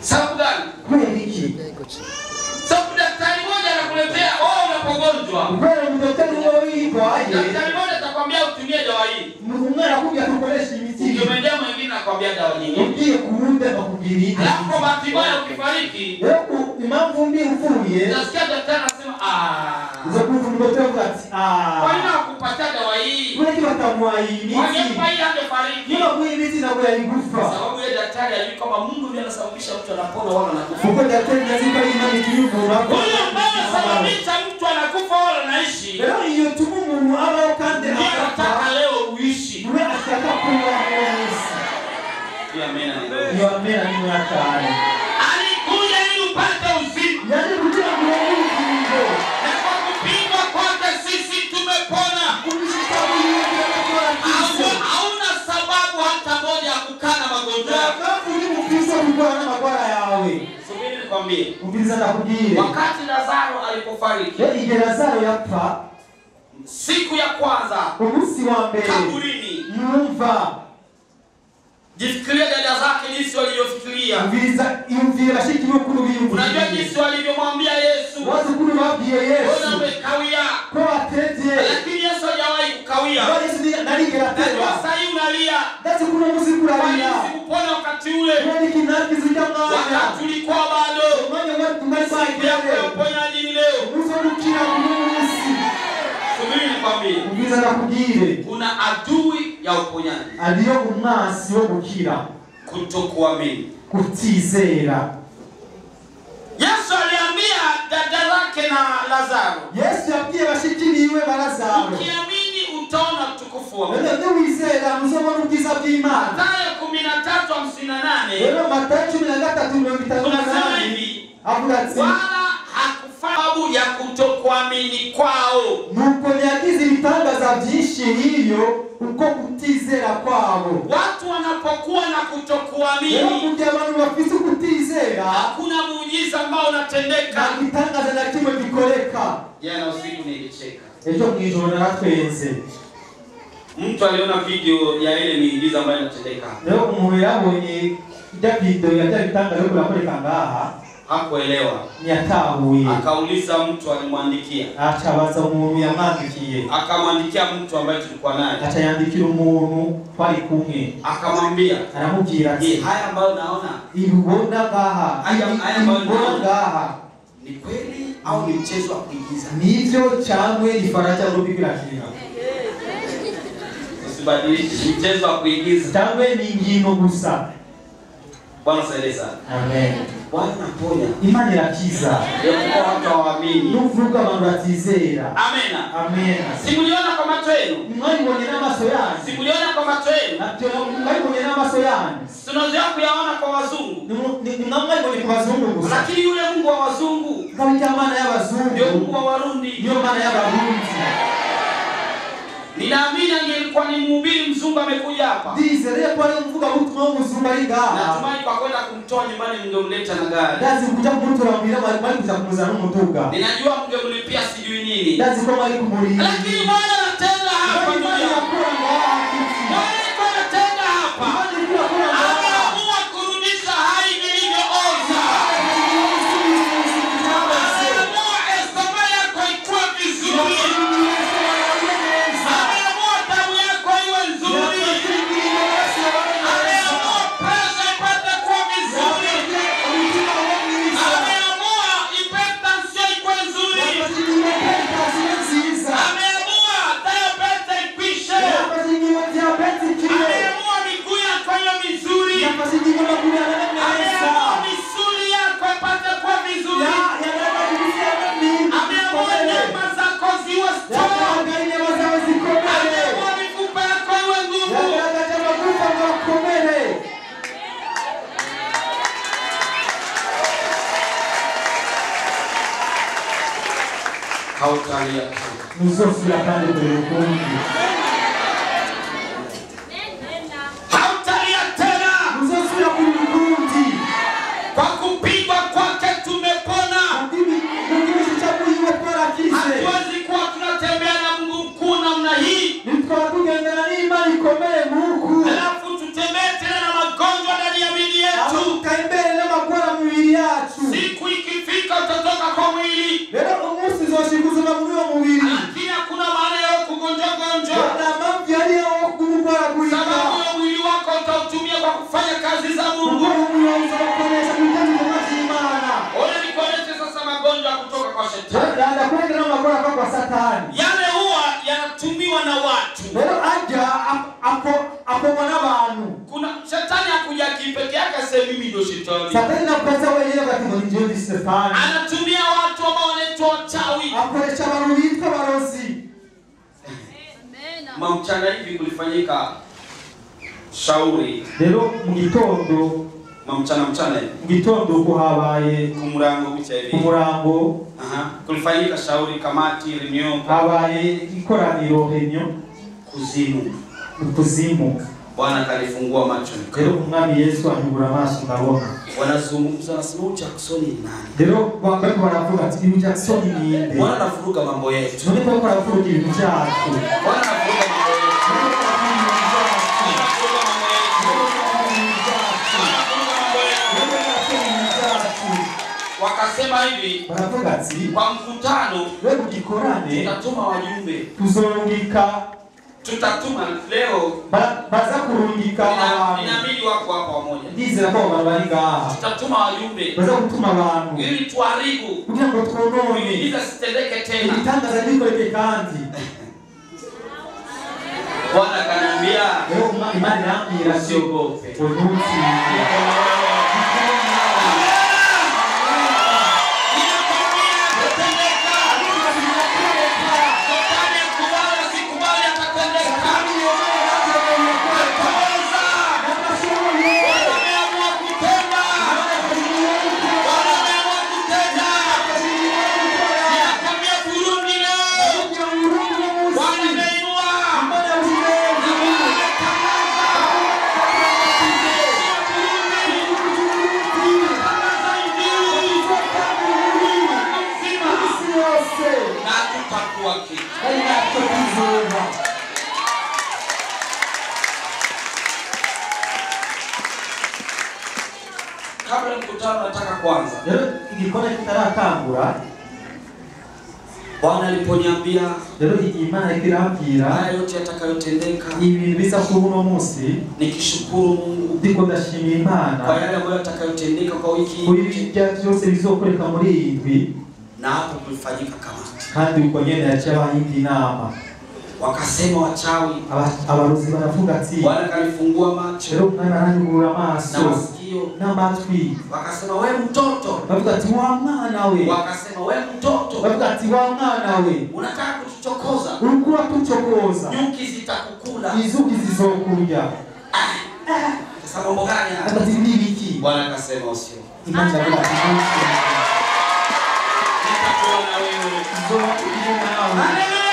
Sababu gani? Kweli hiki. Sababu daktari mmoja anakuletea unapogonjwa. Kweli mdaktari wao aje. Daktari mmoja atakwambia utumie dawa hii. Mungu anakuja kukoresha imiti. Ukimwendea mwingine anakwambia dawa nyingine. Ukiye kuunda makubiri. Alafu bahati mbaya ukifariki, impamvu mbi ufuye. Nasikia daktari anasema Uzo kumfumboteka ati kwa nini akupatia dawa hii? Wewe kibatamwa hii. Wangempa hii angefariki. Yule mwenye miti na kwa igufa. Sababu yeye daktari alijua kama Mungu ndiye anasababisha mtu anapona wala anakufa. Uko daktari lazima imani tulivu na Huyo ambaye anasababisha mtu anakufa wala anaishi. Leo hiyo tumu umuntu abaho kandi anataka leo uishi. niwe ashaka kuba mwese. Amen. Amen ni mwatani. Alikuja ili upate uzima. Yaani kuja kuongo. Na kwa kupigwa kwake sisi tumepona. Hauna sababu hata moja ya kukana magonjwa yako. Subiri nikwambie. Wakati Lazaro alipofariki, Lazaro yapfa siku ya kwanza umunsi wa mbere kaburini, yumva jifikiria dada zake jinsi walivyofikiria. Yumvira bashiki b'ukuru biyumvira. Unajua jinsi walivyomwambia Yesu. Wazukuru babwiye Yesu. Mbona umekawia? Ko atevye. Lakini Yesu hajawahi kukawia. Yesu naligera tena. Sasa hivi unalia. Ndetse kuna muzikura lia. Sikupona wakati ule. Kwani kinaki zikamwana. Wakati ulikuwa bado. Mmoja wetu mbali uponyaji ni leo. Uzorukira kumunsi. Subiri nikwambie. Ubiza nakubwire. Kuna adui ya uponyaji. Aliyo umwasi wo gukira. Kutokuamini. Kutizera. Yesu aliambia dada zake na Lazaro. Yesu yabwiye bashiki biwe ba Lazaro. Ukiamini utaona utukufu wa Mungu. Ndio wizera muzobona ubwiza bw'Imana. Mathayo 13:58. Ndio Mathayo 13:58. Tunasema hivi. Avuga ati wala hakufahamu ya kutokuamini kwao. nuko yagize ibitangaza byinshi hiyo uko kutizera kwabo. Watu wanapokuwa na kutokuamini, ndio abantu bafite kutizera, hakuna muujiza ambao unatendeka. Na ibitangaza na kimwe bikoreka. Jana usiku nilicheka. Ejo mwijoro naratwenze. Mtu aliona video ya ile miujiza ambayo inatendeka. Leo umuntu yabonye video ya bitangaza yo kurakoreka ngaha. Hakuelewa. Nyatahuye. Akauliza mtu alimwandikia. Achabaza umuntu yamwandikiye. Akamwandikia mtu ambaye tulikuwa naye. Atayandikira umuntu twari kumwe. Akamwambia, aramubwira ati, haya ambayo naona, ibona ngaha, haya ambayo naona ngaha ni kweli au ni mchezo wa kuigiza? Nivyo changwe ni faraja urupipira kina. Usibadilishe, mchezo wa kuigiza. Changwe ni ngino gusa. Bwana saidie sana. Amen. Bwana anaponya. Imani irakiza. Ndio watu hawaamini. Nuvuga abantu batizera. Amena. Amena. Simuliona kwa macho yenu. Mwali mwenye n'amaso yanyu. Simuliona kwa macho yenu. Mwali mwenye n'amaso yanyu. Tunazoea kuyaona kwa wazungu. Ni mwali mwenye kwa wazungu gusa. Lakini yule Mungu wa wazungu, kama maana ya wazungu, ndio Mungu wa Warundi. Ndio maana ya Warundi. Ninaamini angelikuwa ni mhubiri mzungu amekuja hapa. Dizere kwa leo mvuga mtu wa mzungu alinga. Natumai kwa kwenda kumtoa nyumbani mngemleta na gari. Dazi kuja mtu wa mbira bali kuja kumzana mtuka. Ninajua mngemlipia sijui nini. Dazi kwa mali kumuri. Lakini Bwana anatenda hapa dunia. Bwana anatenda hapa. Ameamua kurudisha hai vilivyooza. Ameamua esoma yako ikuwe vizuri. Hautalia. Nusofia kandi kurukundi. Hautalia tena. Nusofia kurukundi. Kwa kupigwa kwake tumepona. Hatuwezi kuwa tunatembea na Mungu mkuu namna hii. Alafu tutembee tena na magonjwa ndani ya miili yetu. Siku ikifika utatoka kwa mwili. Lakini hakuna maana ya kugonjwa. Sababu ya mwili wako utautumia kwa kufanya kazi za Mungu. Ona nikuonyeshe sasa magonjwa kutoka kwa shetani. Yale huwa yanatumiwa na watu. Kuna shetani hakuja kipeke yake sema mimi ndio shetani. Anatumia watu ambao wanaitwa wachawi. Mchana hivi kulifanyika shauri. Rero mu gitondo Mchana mu gitondo ko habaye kumurango bicaye. Kumurango kulifanyika shauri, kamati, reunion, habaye ikoraniro reunion kuzimu. Bwana kalifungua macho. Rero umwami Yesu anyubura amaso ndabona. Wanazungumza na Simon Jackson ni nani? Rero bamwe baravuga ati ni Jackson ni nde? Bwana anavuruga mambo yetu. None ko baravuga ibintu byacu. Bwana anavuruga mambo yetu. Wakasema hivi, baravuga ati kwa mkutano wewe ukikorane tutatuma wajumbe, tutatuma leo baza kurungika abantu. Inabidi wako hapa pamoja. Ndizera ko abantu bari ngaha. Tutatuma wajumbe, baza kutuma abantu ili tuharibu, kugira ngo twonone, ili sitendeke tena. Ibitangaza bikoreke kandi. Bwana kaniambia, leo imani yangu usiogope. Kabla mkutano nataka kwanza. Leo ikikona kitarakangura. Bwana aliponiambia leo imana ikirambira haya yote yatakayotendeka, ibintu biza kuri uno munsi, nikishukuru Mungu, ndiko ndashimira Imana kwa yale ambayo yatakayotendeka kwa wiki hii, kuri byose bizokoreka muri indwi. Na hapo kulifanyika kamati, kandi uko nyene yacha indi nama. Wakasema wachawi, abaruzi baravuga ati Bwana kalifungua macho. Leo mwana ananyugura amaso na masikio na matwi. Wakasema wewe mtoto, bavuga ati wa mwana we. Wakasema wewe mtoto, bavuga ati wa mwana we, unataka kutuchokoza. ulikuwa tuchokoza, nyuki zitakukula, izuki zizokuja. Sasa mambo gani haya? Ati ni wiki. Bwana akasema usio. Imani ya Bwana nitakuwa na wewe. Haleluya.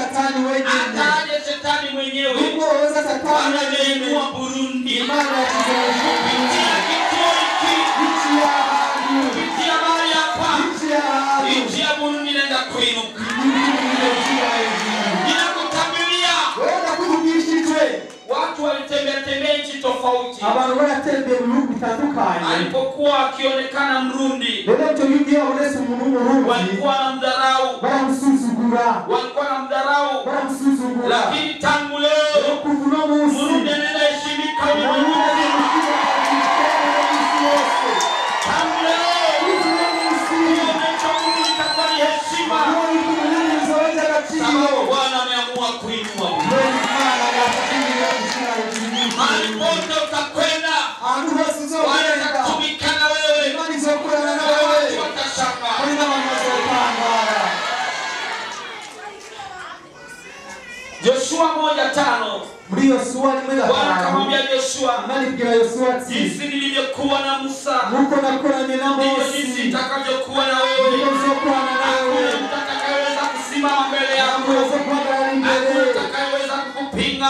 Ataje shetani mwenyewe. Bwana ameinua Burundi. Kupitia kituo hiki. Kupitia mahali hapa. Nchi ya Burundi inaenda kuinuka. Ninakutabilia. Watu walitembea nchi tofauti. Abantu baratembea mu bihugu bitandukanye. Alipokuwa akionekana Mrundi, walikuwa na mdharau, walikuwa na mdharau. Lakini tangu leo Mrundi anaheshimika ulimwenguni. Tangu leo Mrundi itakuwa ni heshima. Sababu Bwana ameamua kuinua. Mahali pote utakwenda, watatumika na wewe, watu watashangaa. Joshua 1:5. Bwana akamwambia Joshua, jinsi nilivyokuwa na Musa, ndivyo jinsi nitakavyokuwa na wewe. Hakuna mtu atakayeweza kusimama mbele yako, hakuna atakayeweza kukupinga.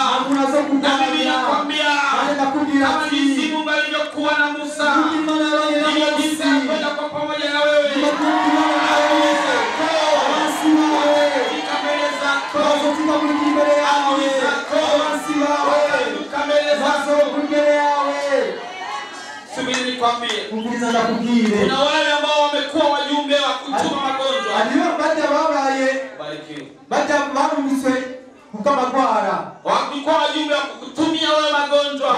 Na mimi nakwambia, kama jinsi Mungu alivyokuwa na Musa, ndivyo jinsi anakwenda kwa pamoja na wewe. Subiri nikwambie, kuna wale ambao wamekuwa wajumbe wa kutuma magonjwa. Walikuwa wajumbe wa kukutumia wewe magonjwa.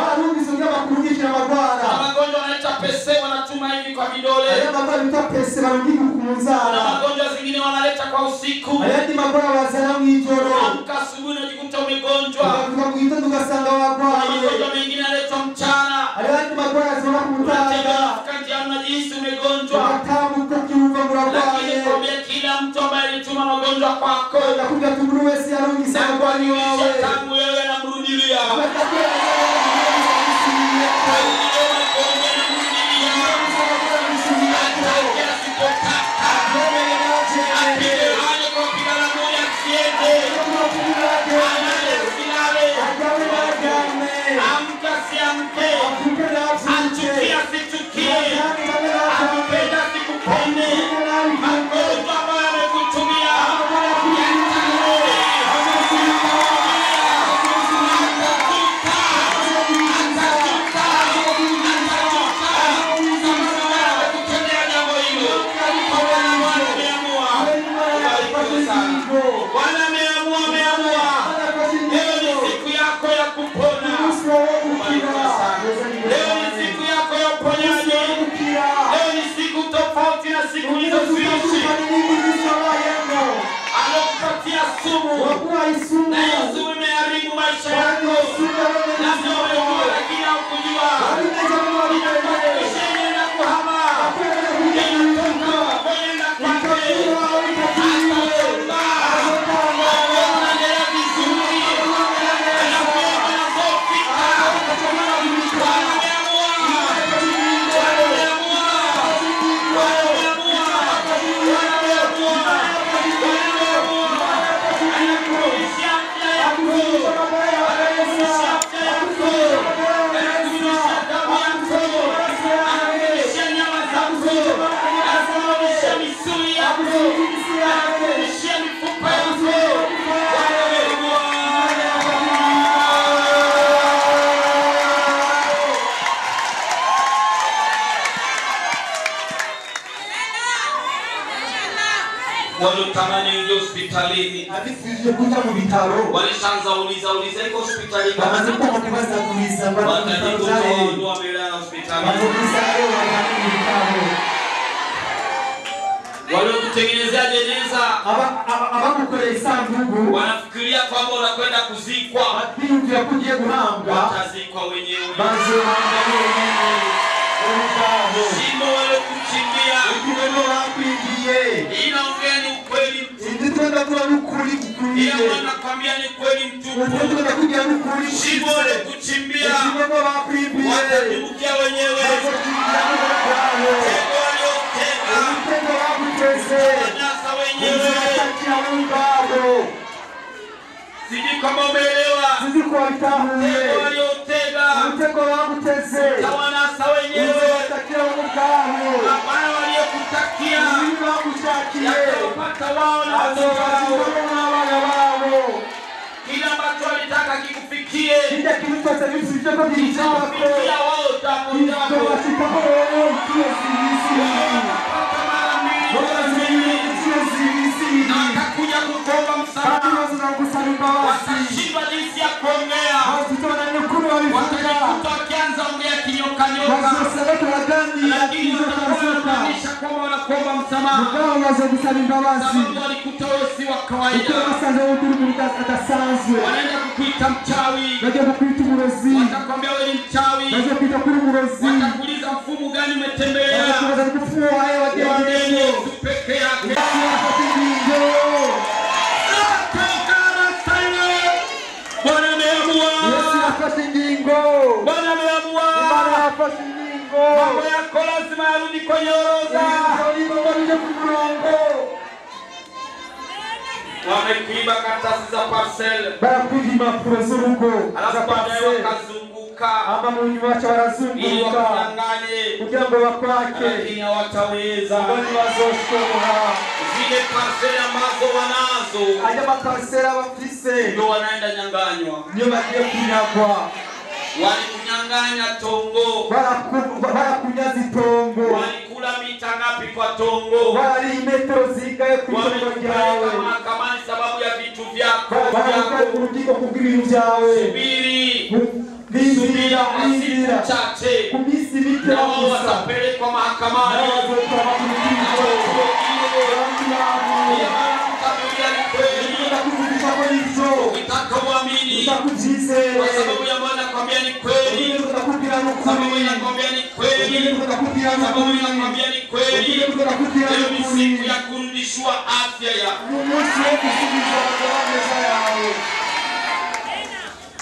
Na magonjwa wanaita pese, wanatuma hivi kwa vidole. Kuna munzara magonjwa zingine wanaleta kwa usiku. ayandi magora bazana mwijoro Amka asubuhi unajikuta umegonjwa. ukavuka mu gitondo ugasanga Kuna warwaye magonjwa mengine yanaletwa mchana. ayandi magora azana ku mutaga Unataka unajihisi umegonjwa. ukatambuka ukiumva murarwaye Lakini kwambia kila mtu ambaye alituma magonjwa kwako, ndakuja tumuru wese yarungise mugwani wawe tangu wewe anamrudilia. Walotamani ingie hospitalini, abifuje kuja mu bitaro walishaanza uliza iko hospitalini, bamaze kubaza kuliza ndio wamelala hospitalini. Waliokutengenezea jeneza abakukorera isanduku wanafikiria kwamba unakwenda kuzikwa, batiyumvira ko ugiye guhambwa, watazikwa wenyewe. Shimo waliokuchimbia inaongea ni ukweli. Ila wanakwambia ni kweli mtupu. Shimo waliokuchimbia watazikukia wenyewe. Tego waliotega wanasa wenyewe. Sijui kama umeelewa. Tego waliotega wanasa wenyewe. Mabaya waliokutakia yatawapata wao na watoto wao. Kila ambacho walitaka kikufikie kitawafikia wao tamu tamu. Watapata mara mbili na watakuja kukuomba msamaha. Watashindwa jinsi ya kuongea. Watajikuta wakianza ongea kinyoka nyoka. Lakini watakuonyesha kwamba wanakuomba msamaha. Sababu walikuta wewe si wa kawaida. Wanaenda kukuita mchawi. Watakwambia wewe ni mchawi. Watakuuliza mfumo gani umetembelea. Waambie Yesu peke yake. Bwana ameamua. Bwana ameamua. Mambo yako lazima yarudi kwenye orodha. Wamekuiba karatasi za parcel. Alafu baadaye wakazunguka. Ili wakunyang'anye. Lakini hawataweza. Zile parcel ambazo wanazo ndio wanaenda nyanganywa. Walikunyang'anya tongo. Walikula mita ngapi kwa tongo? Wamekupeleka mahakamani sababu ya vitu vyako. Subiri siku chache na wao watapelekwa mahakamani. Kwa sababu ya Bwana nakwambia ni kweli. Sababu nakwambia ni kweli. Sababu nakwambia ni kweli. Leo ni siku ya kurudishwa afya yako.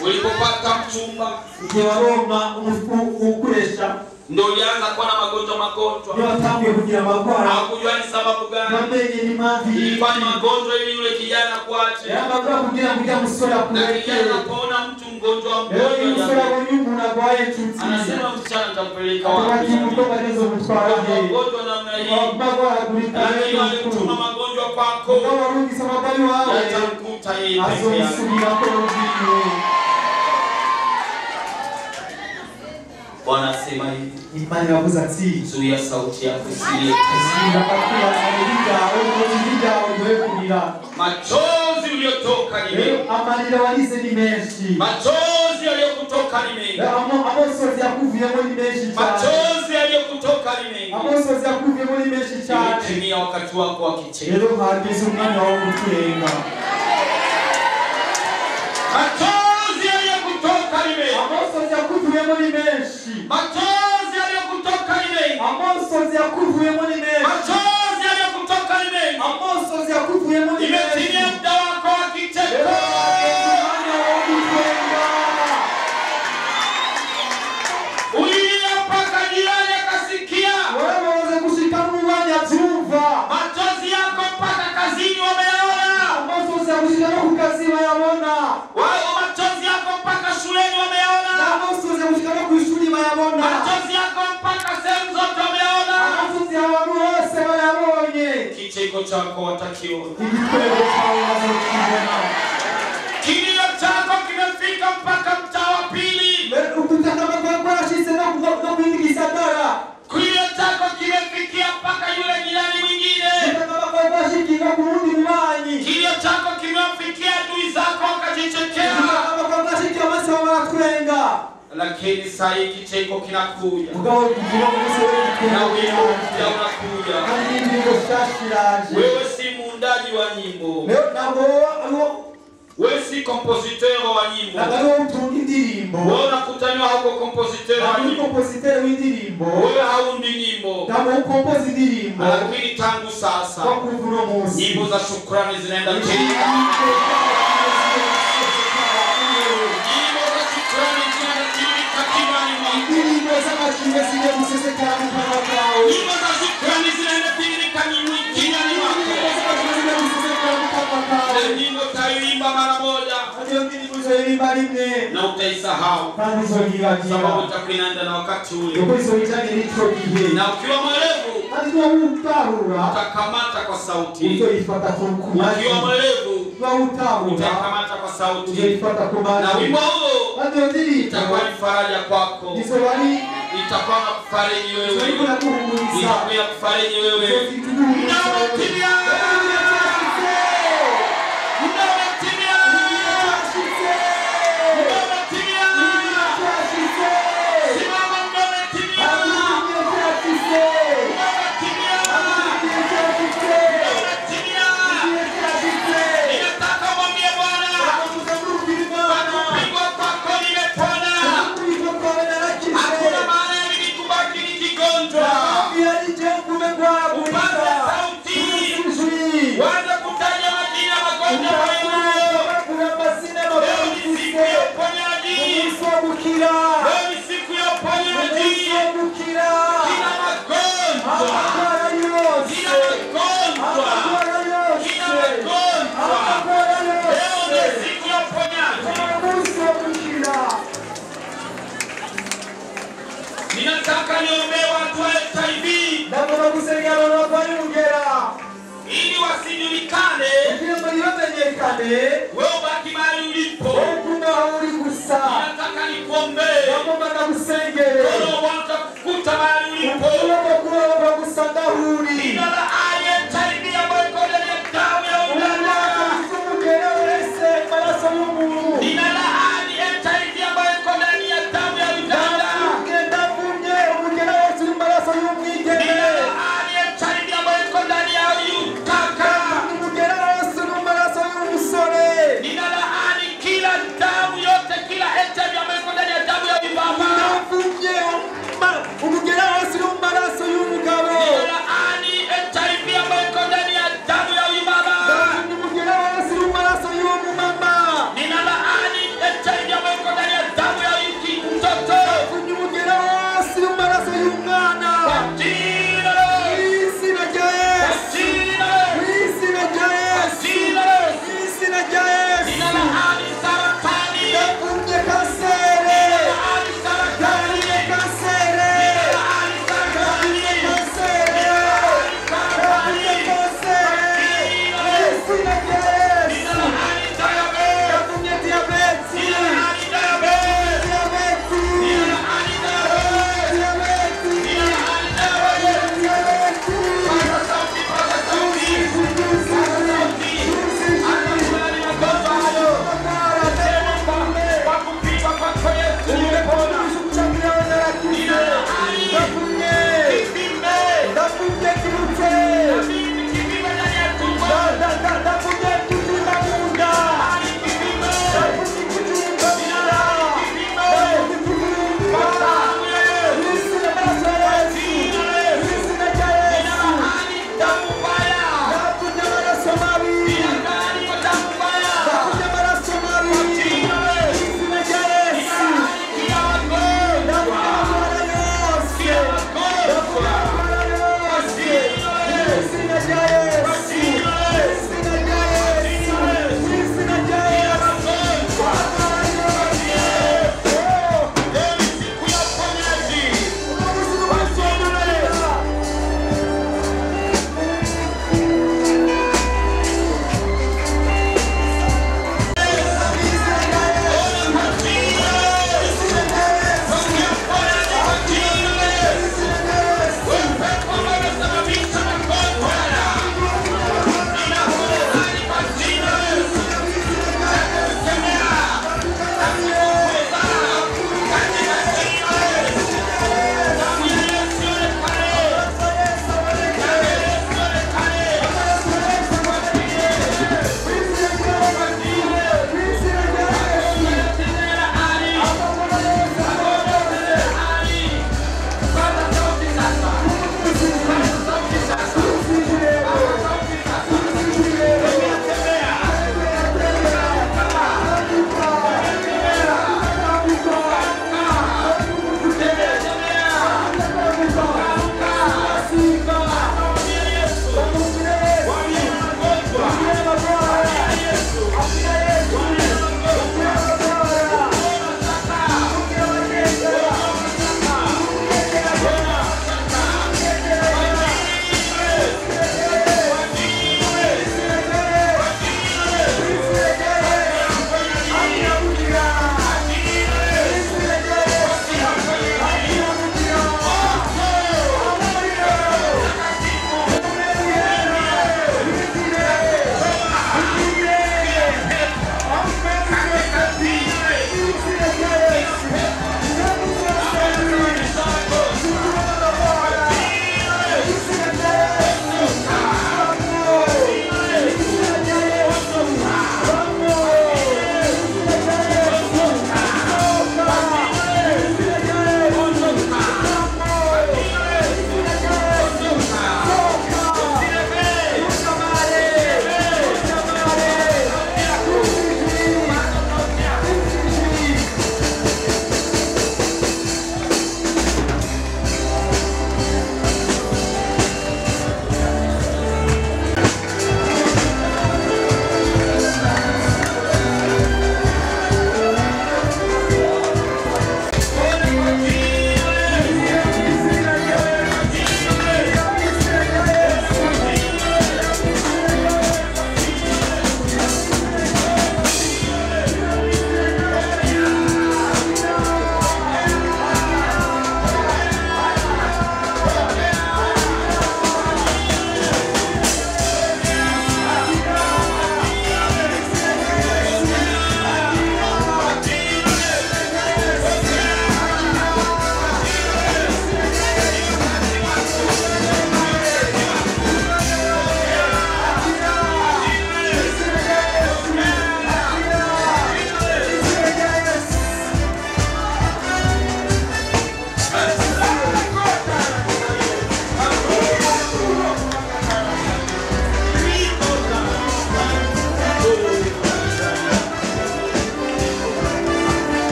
Ulipopata mchumba ndio ulianza kuwa na magonjwa. Hakujua ni sababu gani. Ilikuwa ni magonjwa ili yule kijana kuache. Lakini anapoona mtu mgonjwa anasema msichana nitampeleka wapi? Magonjwa namna hii. Lakini alituma magonjwa kwako. Yatamkuta yeye peke yake. Bwana asema hivi. Imani yavuze ati zuia sauti yako isilie. Machozi uliotoka ni mengi. Amarira walize ni menshi. Machozi yaliyokutoka ni mengi. Amosozi yakuviyemo ni menshi cyane. Machozi yaliyokutoka ni mengi. Amosozi yakuviyemo ni menshi cyane. Imetimia wakati wako wa kicheko. Rero hageze umwanya wo gutenga. Machozi yaliyokutoka ni mengi. Amosozi yakuviyemo ni menshi. Machozi yaliyokutoka ni mengi. Amosozi yakuviyemo ni menshi. Machozi yaliyokutoka ni mengi. Amosozi yakuviyemo ni menshi. Imetimia muda wako wa kicheko. Ulilia mpaka jirani akasikia. Wewe waweze kushika mwanya byumva. Machozi yako mpaka kazini wameona. Amosozi yakushika no kukazi bayabona. Wao machozi yako mpaka shuleni wameona. Amosozi yakushika no kwishuri bayabona. Machozi yako mpaka sehemu zote wameona. Amosozi yabantu bose bayabonye. Kicheko chako watakiona. Igitwego cyawe bazokibona. Kilio chako kimefika mpaka mtaa wa pili. Ukutaka magongo yashize no kuingiza dara. Kilio chako kimefikia mpaka yule jirani mwingine. Ukutaka magongo yashikira kurundi mwanyi. Kilio chako kimefikia adui zako wakajichekea. Ukutaka magongo yashikira bose baratwenga. Lakini saa hii kicheko kinakuja. Mugabo kugira ngo bose Na wimbo mpya unakuja. kandi indirimbo shashiraje. Wewe si muundaji wa nyimbo. Leo nabo Wewe si compositeur wa nyimbo. nagaro utunga indirimbo. Wewe unakutaniwa huko compositeur wa Nani nyimbo. compositeur w'indirimbo. Wewe haundi nyimbo. Nabo ukompoza indirimbo. Lakini tangu sasa Kwa kuvuno munsi. nyimbo za shukrani zinaenda tena. Nyimbo za shukrani zinaenda kinywani mwako. Indirimbo z'amashimwe zije gusesekara mu kanwa kawe. Nyimbo za shukrani zinaenda kinywani mwako. Na nyimbo utaimba mara moja na utaisahau. Sababu utakwenda na wakati ule. Na ukiwa mwerevu utakamata kwa sauti. Ukiwa mwerevu utakamata kwa sauti. Na wimbo huo itakuwa ni faraja kwako. Itakuwa na kufariji wewe. Itakuwa ya kufariji wewe. Unawatimia. Ninataka niombe watu wa HIV ili wasijulikane. Wewe baki mahali ulipo. Ninataka nikuombee. Wewe watakukuta mahali ulipo. Ninalaani HIV ambayo iko ndani ya damu ya udada. Ninalaani HIV ambayo iko ndani ya damu ya udada. Ninalaani kila damu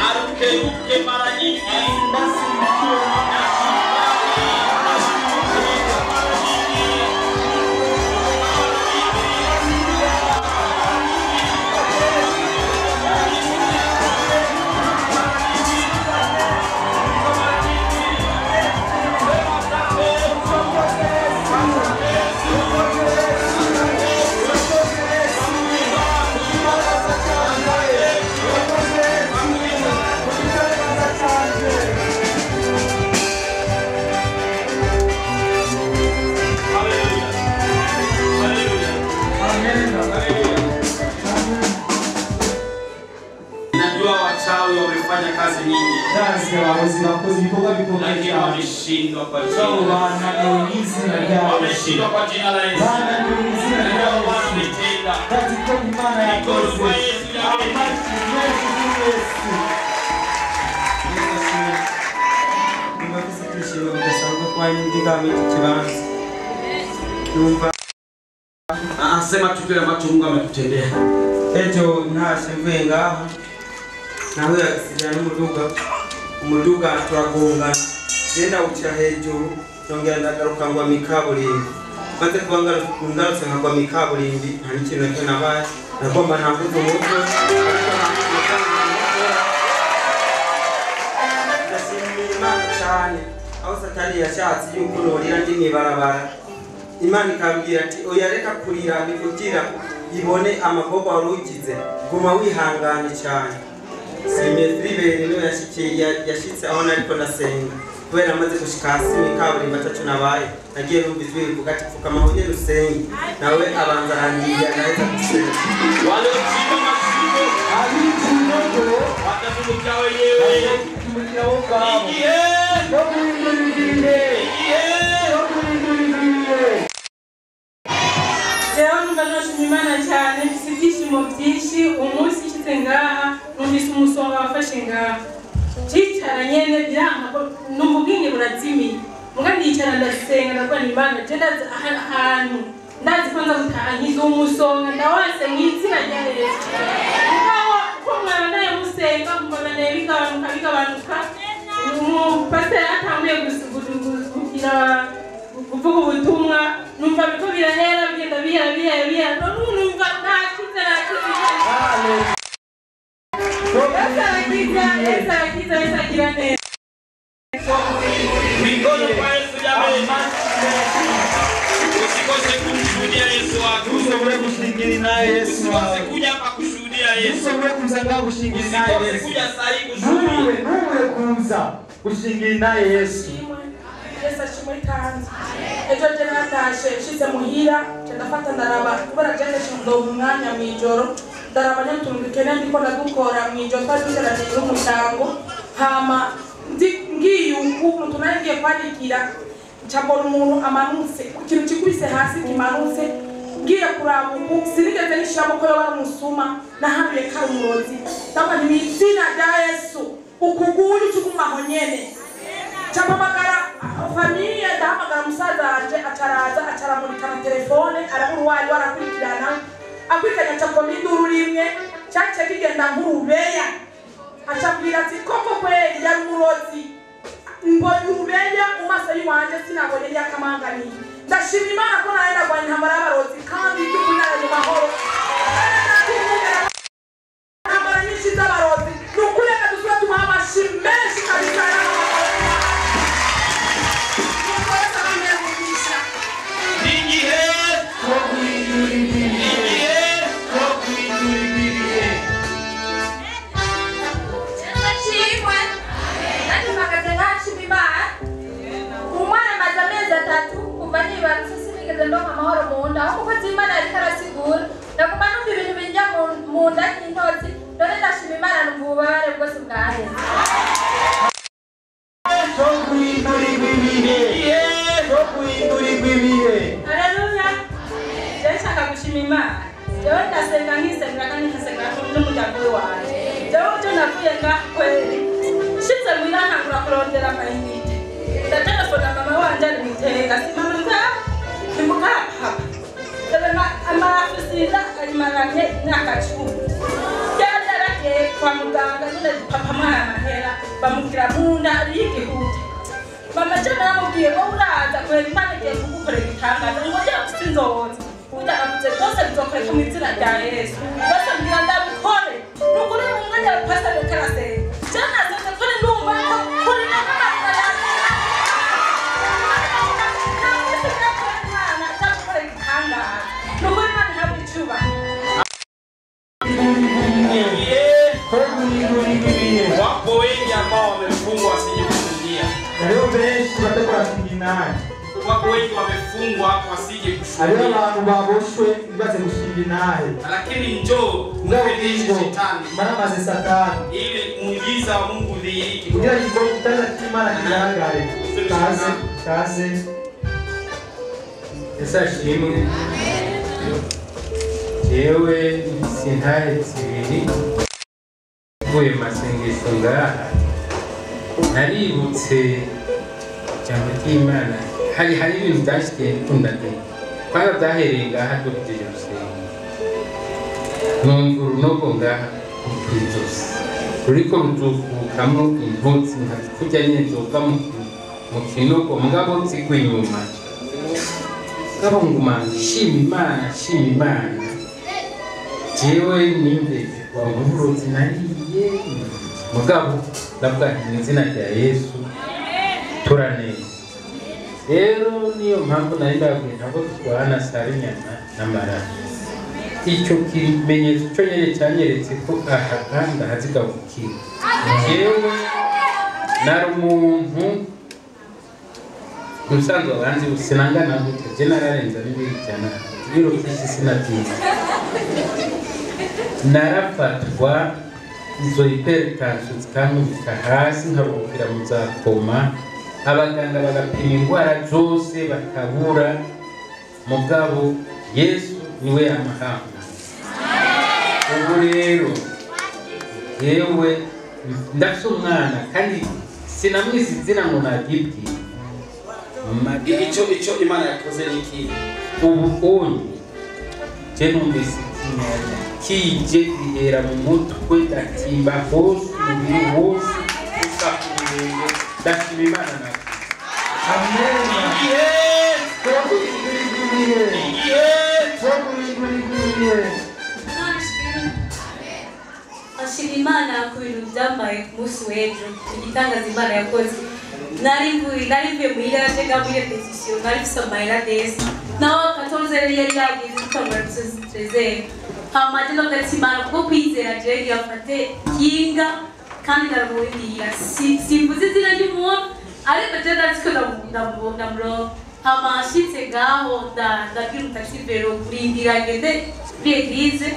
Aruke mara nyingi kazi nyingi. Lakini wameshindwa kwa jina la Yesu. Wametenda. Mikono kwa Yesu Sema tu kile ambacho Mungu ametutendea. Ejo ntashe ngaha nawe yakisijana umuduga turagonga genda uca hejuru nongera ndagaruka ngo mikaburimbi maze kubangarutse nkagwa mikaburimbi nta n'ikintu nacyo nabaye nagomba ntavuze umutwe ndashimira Imana cyane aho Satani yashatse yuko norira ndi mwibarabara Imana ikambwira ati oya reka kurira bikugira ibone amabobo warugize guma wihanganye cyane Simetri no yashitse aho nariko ndasenga kubera amaze gushika hasi mikaburimbi atacu nabaye nagiye numvizwe bivuga ati pfuka mahonye rusenge nawe abanza arangiye nahita gusenga wale uchiba mashimo abitunogo watazungumzawe yewe igihe Imana cyane ibyishimo byinshi umunsi ishyize ngaha numvise umusonga wafashe ngaha cyicara nyene byanga n'umubwinge burazimiye muga ndicara ndasenga ndakora Imana genda ahantu ndazi kwanza gutahanyiza umusonga ndawase mu izina rya Yesu ngaho ko mwana yamusenga kumubana bigabanuka pastor atambuye gusugura kuvuga ubutumwa numva biko birahera bigenda biya numva ntakiza Yesu agira neza mikono kwa Yesu jamani usikose kumshuhudia Yesu wako usobore gushingirira Yesu. Niwe kuza ngaho gushingira naye Usikose Yesu. kuja sahi kushuhudia. Niwe kuza gushingira naye Yesu. Yesu ashimwe kandi. Ejo je natashe shize muhira, ndafata ndaraba kubera je ndo umwanya mwijoro. Ndaraba nyatumvikene ndiko ndagukora mwijoro twaduseranye n'umuryango. Hama ngiye ukuntu tunagiye kwandikira cyabona umuntu amanutse ikintu kikubise hasi kimanutse ngiye kuraba ubu sinigeze nishiramo ko yaba musuma nahabiye karumurozi ndabona ni izina rya Yesu ukuguri cyukumaho nyene cyamamagara familie ndahamagara musaza wanje acaramurika na telefone aramuruwari warakurikirana akwikanya cyakominduru rimwe cyace kigenda nkurubeya acabwira ati koko kweli yari umurozi mbonye ubeya umaso yiwanje sinabonye yakamangani ndashima Imana ko naenda kwa intambara y'abarozi kandi y'ukunara mu mahoro intambara nyinshi z'abarozi nukureka dusura tumuha amashi menshi kabisa ndonga mahoro munda kuko Imana ari karasigura ndakumana ibintu bijya mu nda y'intozi dore ndashima Imana n'ububare bwose bwahe Haleluya. Ndashaka gushima Imana. Jewe ndasenga nkisenga kandi nkasenga n'umuryango wawe. Jewe cyo nakuye kweli. Shitse mwirana kurondera amayinite. Ndaterefona mama wanje ari mutega simama nza. Nimuka papa. Tebema amafisira ari maranye nakachukuru. Cyararake kwa muganga nyine papa mwana mahera bamubwira munda ari igihute. Mama cyane namubwiye ngo uraza kweli Imana igiye kugukorera igitangaza ngo njye sinzoza. Utaravuze byose bizokoreka mu izina rya Yesu. Byose mbwira ndabikore. Nukuri mu mwanya wa pastor Karase. Cyane azaze kuri ndumva ko kuri n'amara yanjye. Wapo wengi ambao wamefungwa wasije kushuhudia. Leo benshi batakora singinaye. Wapo wengi wamefungwa wasije kushuhudia. Aliyo abantu baboshwe bibaze gushinginaye. Lakini njoo umfedheshe shetani. Maramaze satani. Ili muujiza wa Mungu udhihirike. Kugira ngo kutaza kimana kigaragare. Kaze. Esa shimwe. Jewe sintaye zibiri. Vuye masengesho ngaha. Naributse cyangwa cy'Imana. Hari ibintu byashyikiye kundage. Kwara byahereye ngaha byo kugera gusenga. Numva urunogo ngaha kwizosi. Ruriko rutukukamwo intotsi kujya nyezoka mu kinogo mugabo zigwe inyuma. Ngabo nguma shima Imana. Jewe nimbe wa murozi nariye mugabo ndavuga mu izina rya Yesu turaneze. Rero niyo mpamvu nari ndabwiye ntabwo twana sarinyana n'amaraso. Icyo kimenyetso cyo cyanyeretse ko aha ndahazigabukira. Jewe nari umuntu musanzwe abanzi usinangana gute je nararenza n'ibiri cyane biro byinshi sinatiza narafatwa izo hypertension zikamufika hasi nkarukira mu zakoma abaganga bagapima indwara zose bakabura mugabo Yesu niwe yamahanga. Ubu rero yewe ndafite umwana kandi sinamwisi izina ngo nagibwi Icho Imana yakoze niki. Ubu onye je numvise ikinyarwanda kije ihera mu mutwe ndatimba hose umubiri wose usakurenge ndashima Imana nako. Amen. Ashima Imana ku bintu byambaye ku munsi w'ejo igitangaza Imana yakoze. Narivuye muhira yatega muri repetition nari gusoma amayira desi naho 14 yari yagize gutangura gusoza 13 hama je nogatsimana kuko kwizera je yafate kinga kandi ndaruhindira simvuze izina ry'umuntu ariko je ndatsiko ndamuro hama shitse gaho ndabwira utaxivero kurindira ngende kuri eglise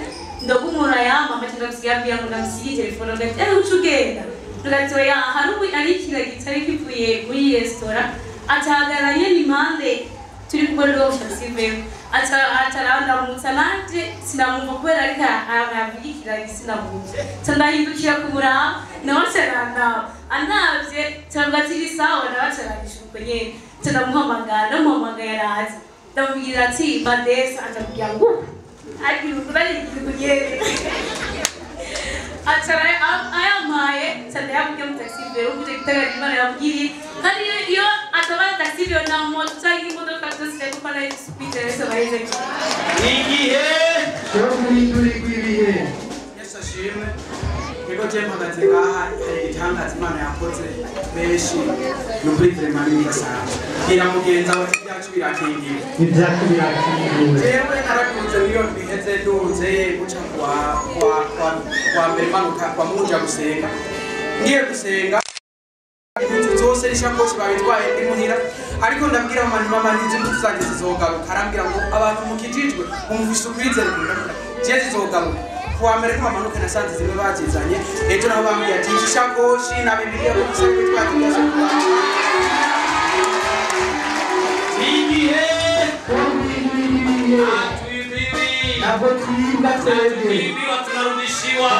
ndogumura yama machinga kusigaambia ngo ndamusigiye telefone ngati ucugenda ngati ya harubu arikira gitari kivuye muri restaurant atahagaranye n'impande turi kubona utaxivero ataranda mutsananje sinamumva kubera ariko avugira sinamumva ndahindukira kumura nawaseranda anavye cyangwa sawa nawaserandisha uko nyene ndamuhamagara arazi ndamubwira ati Badesa atamubwira ngo ari urubari kugere ayamaye cyane yabwiye mu taxivero uje gutega Imana yabwiriye kandi iyo atabara taxivero na moto cyangwa imodoka zose kuko nayo speed rese bayize igihe cyo guhindura ibihe. Yesu ashimwe. Niko je mpagaze ngaha igitangaza Imana yakoze benshi n'ukuri vraiment ni gasana. Ira mugenza wa cyacu birakingiye. Ibyacu birakingiwe. Jewe narakunze niyo biheze nduze guca kwa mbere manuka kwa munja gusenga. Ngiye gusenga ibintu zose rishakoshi babitwaye imuhira ariko ndabwira mama ntizi mutuzanje zizogaruka arambwira ngo abantu mukijijwe umuvise ukwizera je zizogaruka kwa mbere kwa manuka nasanze zimwe bazizanye ejo naho bambwiye ati ishakoshi na bibiliya bose bitwaye igihe ntabwo twibwa twebwe tunarudishiwa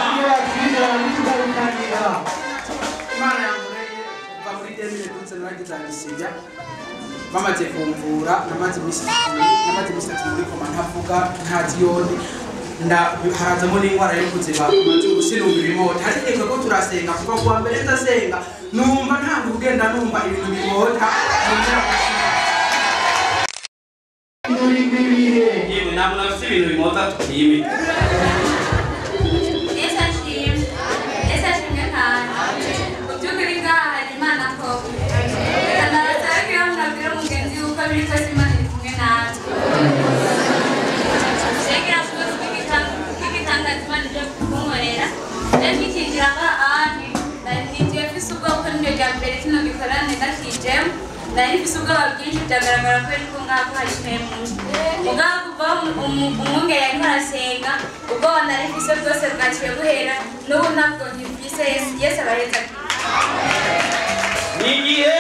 Imana yankoreye kuva muri 2012 naragizanisiya bamaze kumvura namaze imisatsi muri koma ntavuga ntaziyoni harazamo n'indwara yo kuziba amazuru sinumva imota ariko ko turasenga kuva kuwa mbere ndasenga numva ntabwo ugenda numva ibintu bimota yewe ntabwo nafite ibintu bimota tukiyime Dari visuga byinshi byagaragara ko ariko ngako hashimwe mugabo kuva umunge yari arasenga ubwo nari fise byose bwaciye guhera n'ubu ntabwo ngifise Yesu abareza igihe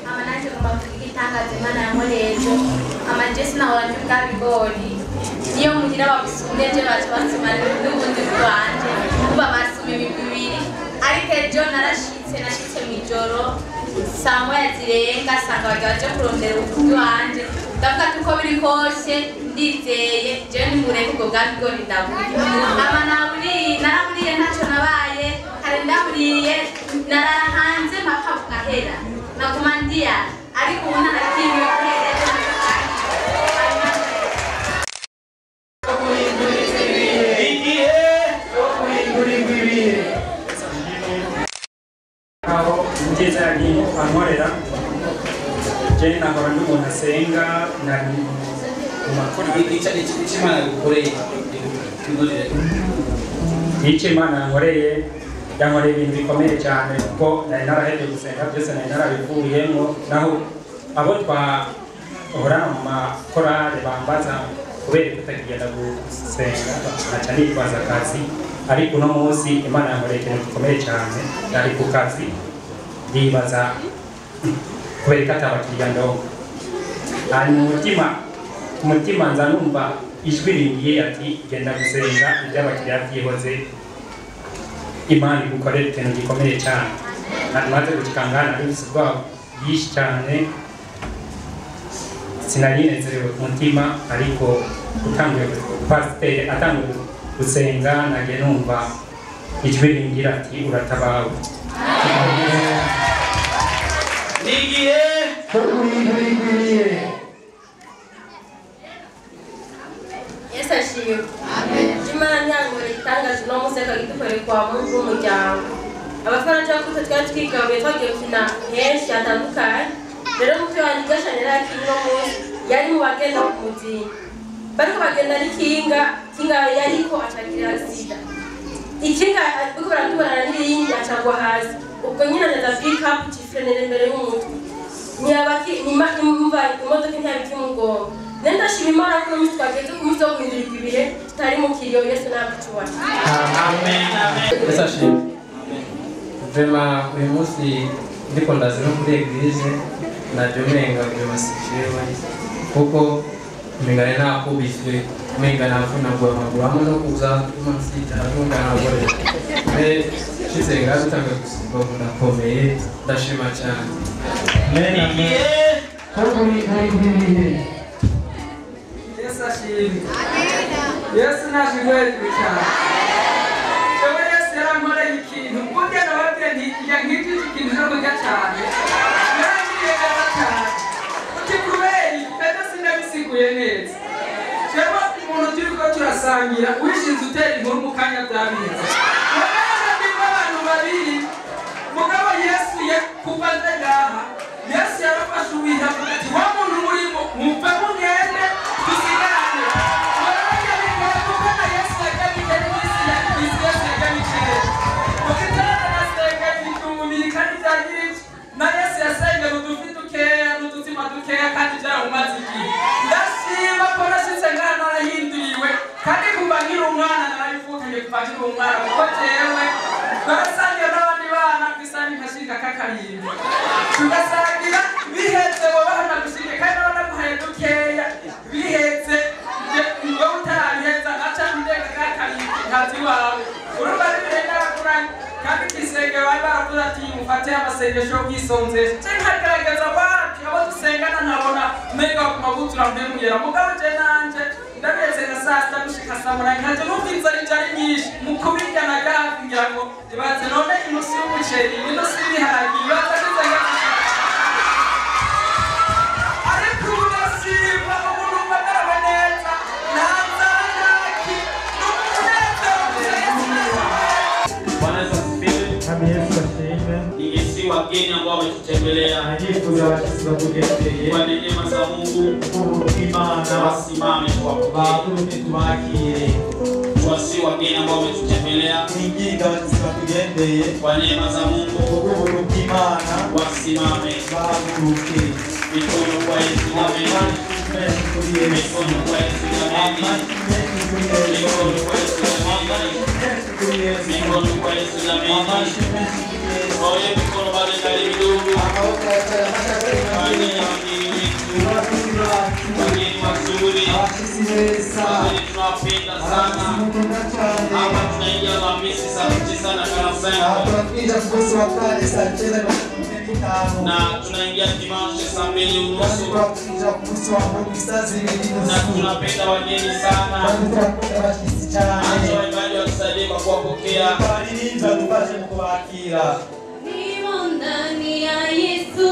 amanaje ngomba kugitangaza Imana yamurejo amajesi na wanje bwabigori niyo mugira babisuneje basuma n'ubundi bwanje kuba basuma ibibiri ariko ejo nashitse mw'ijoro saa moya zirenga sanga baje kurondera ubundi wanje ndavuga ati uko biri kose ndizeye je nimureke ubwo bwabigori ndabuye ama naraburiye ntacyo nabaye kare ndaburiye narara hanze mpaka bugahera naguma ndiya ariko ubu ntarakimwe kuhereza Mugeza yari ankorera je nahora n'umuntu asenga nari mu makora Imana gukoreye icyo Imana yankoreye ibintu bikomeye cyane kuko nari narahebye gusenga byose nari narabivuyemo naho abo twahorana mu makorale bambaza kubera kutagenda gusenga nkaca nitwaza akazi ariko uno munsi Imana yankoreye ikintu gikomeye cyane yari ku kazi ndibaza kubera ko atabakiriya ndongo ari mu mutima nza numva ijwi ringiye ati genda gusenga iby'abakiriya byihoze Imana igukorera ikintu gikomeye cyane maze gukangana ari ubwabo bwinshi cyane sinarinezerewe ku mutima ariko utangiye pasiteri atangiye gusenga nagiye numva ijwi ringira ati uratabawe igihe Yesu ashimwe Imana ntiyangore itangaje no museka gidukoreye kwa Mungu w'umuryango abafana cyangwa twari twigabuye twagiye gukina henshi hatandukanye rero mutwe wanjye gashanye nari no munsi yari mu bagenda ku muzinga bariko bagenda n'ikinga yariko acagirira sida ikinga ariko baraturana n'irindi acagwa hasi ubwo nyine ndaza pickup cifrenera imbere y'umutwe ntiyabaki imva imodoka ntiyabikimugonga ndashima Imana ko umunsi twageze ku munsi wo guhindurirwa ibihe tutari mu kiriyo Yesu nabicuba amen Yesu ashimwe vraiment uyu munsi ndiko ndaza no muri eglise naje menga vraiment sijewe kuko mengana nakubiswe mengana nafuna amaguru hamwe no kuza umunsi cyarunga nabore shisenga gutanga gusiba ndakomeye ndashima cyane amen amen Yesu ashimwe Yesu nashimwe cyane Ewe Yesu yarankoreye ikintu burya nababwiye nti nk'iki kintu cyo kurya cyane yarangiriye neza cyane uti kubera ibyo sinabisiguye neza cyangwa umuntu turiko turasangira wishinze utera inkuru mu kanya byabize abantu babiri mugabo Yesu kuva ngaha Yesu yarafashe uwiha ati wa muntu murimo mupfa mugende tusigane waraje bikora kuko Yesu yagamije n'isi yagamije ukitana na senga bitumumiri kandi byagirije na Yesu yasenga n'udufi dukeya n'udutima dukeya kandi byaramumaze igihe ndashima ko nashitse ngaha narahinduriwe kandi kuva nkiri umwana narabivukanye kuva nkiri umwana kuko jewe barasangira n'abandi bana kwisani nkashinga kakarimbi tugasangira bihetse wabahana gushike kandi nabaguhaye dukeya bihetse ngo utarabiheza aca ndega kakarimbi ntazi wawe urumva n'ibirenga akuranye kandi kisenge bari baravuze ati mufate amasengesho yo kwisonzesha ce nkagaragaza wapi abo dusengana ntabona mega ku mabutura mpemuyera mugabo je nanje ndabeze na saa sita gushika saa munani nkaje numva inzara ijari nyinshi mu kubigana gafi ngira ngo ibaze none inusu y'umuceri inusu y'ibiharage ibaze neza ariko udasiba umuntu umagarawe neza ntanzara ntaki Bwana Yesu asifiwe. Yesu ashimwe Ningesi wageni ambao wametutembelea ayifuza abashyize kugendeye kwa neema za Mungu Imana wasimame tuwapokee. bahaguruke tubakire Wasi wageni ambao wametutembelea inginga abashyize kugendeye kwa neema za Mungu ubuntu bw'Imana wasimame. bahaguruke Mikono kwa Yesu jameni. menshi kuri Yesu Mikono kwa Yesu jameni. menshi kuri Yesu Mikono kwa Yesu jameni. menshi kuri Yesu Mikono kwa Yesu jameni. menshi kuri Yesu Oye mikono bale kali midogo. amaboko yakaramatakari Wageni wageni wetu. Wageni wazuri. abashyize beza Wageni tunawapenda sana. mukunda cyane Hapa tunaingia Alhamisi saa 9 na 45. tunakwija ku munsi wa kane saa 9:45 Na tunaingia Dimanche saa 2:30. tunakwija ku munsi wa Mungu saa 2:30 Na tunapenda wageni sana. turakunda abashyitsi cyane Acha waimbaji watusaidie kwa kuwapokea. baririmbira dufashe mu kubakira Nimo ndani ya Yesu.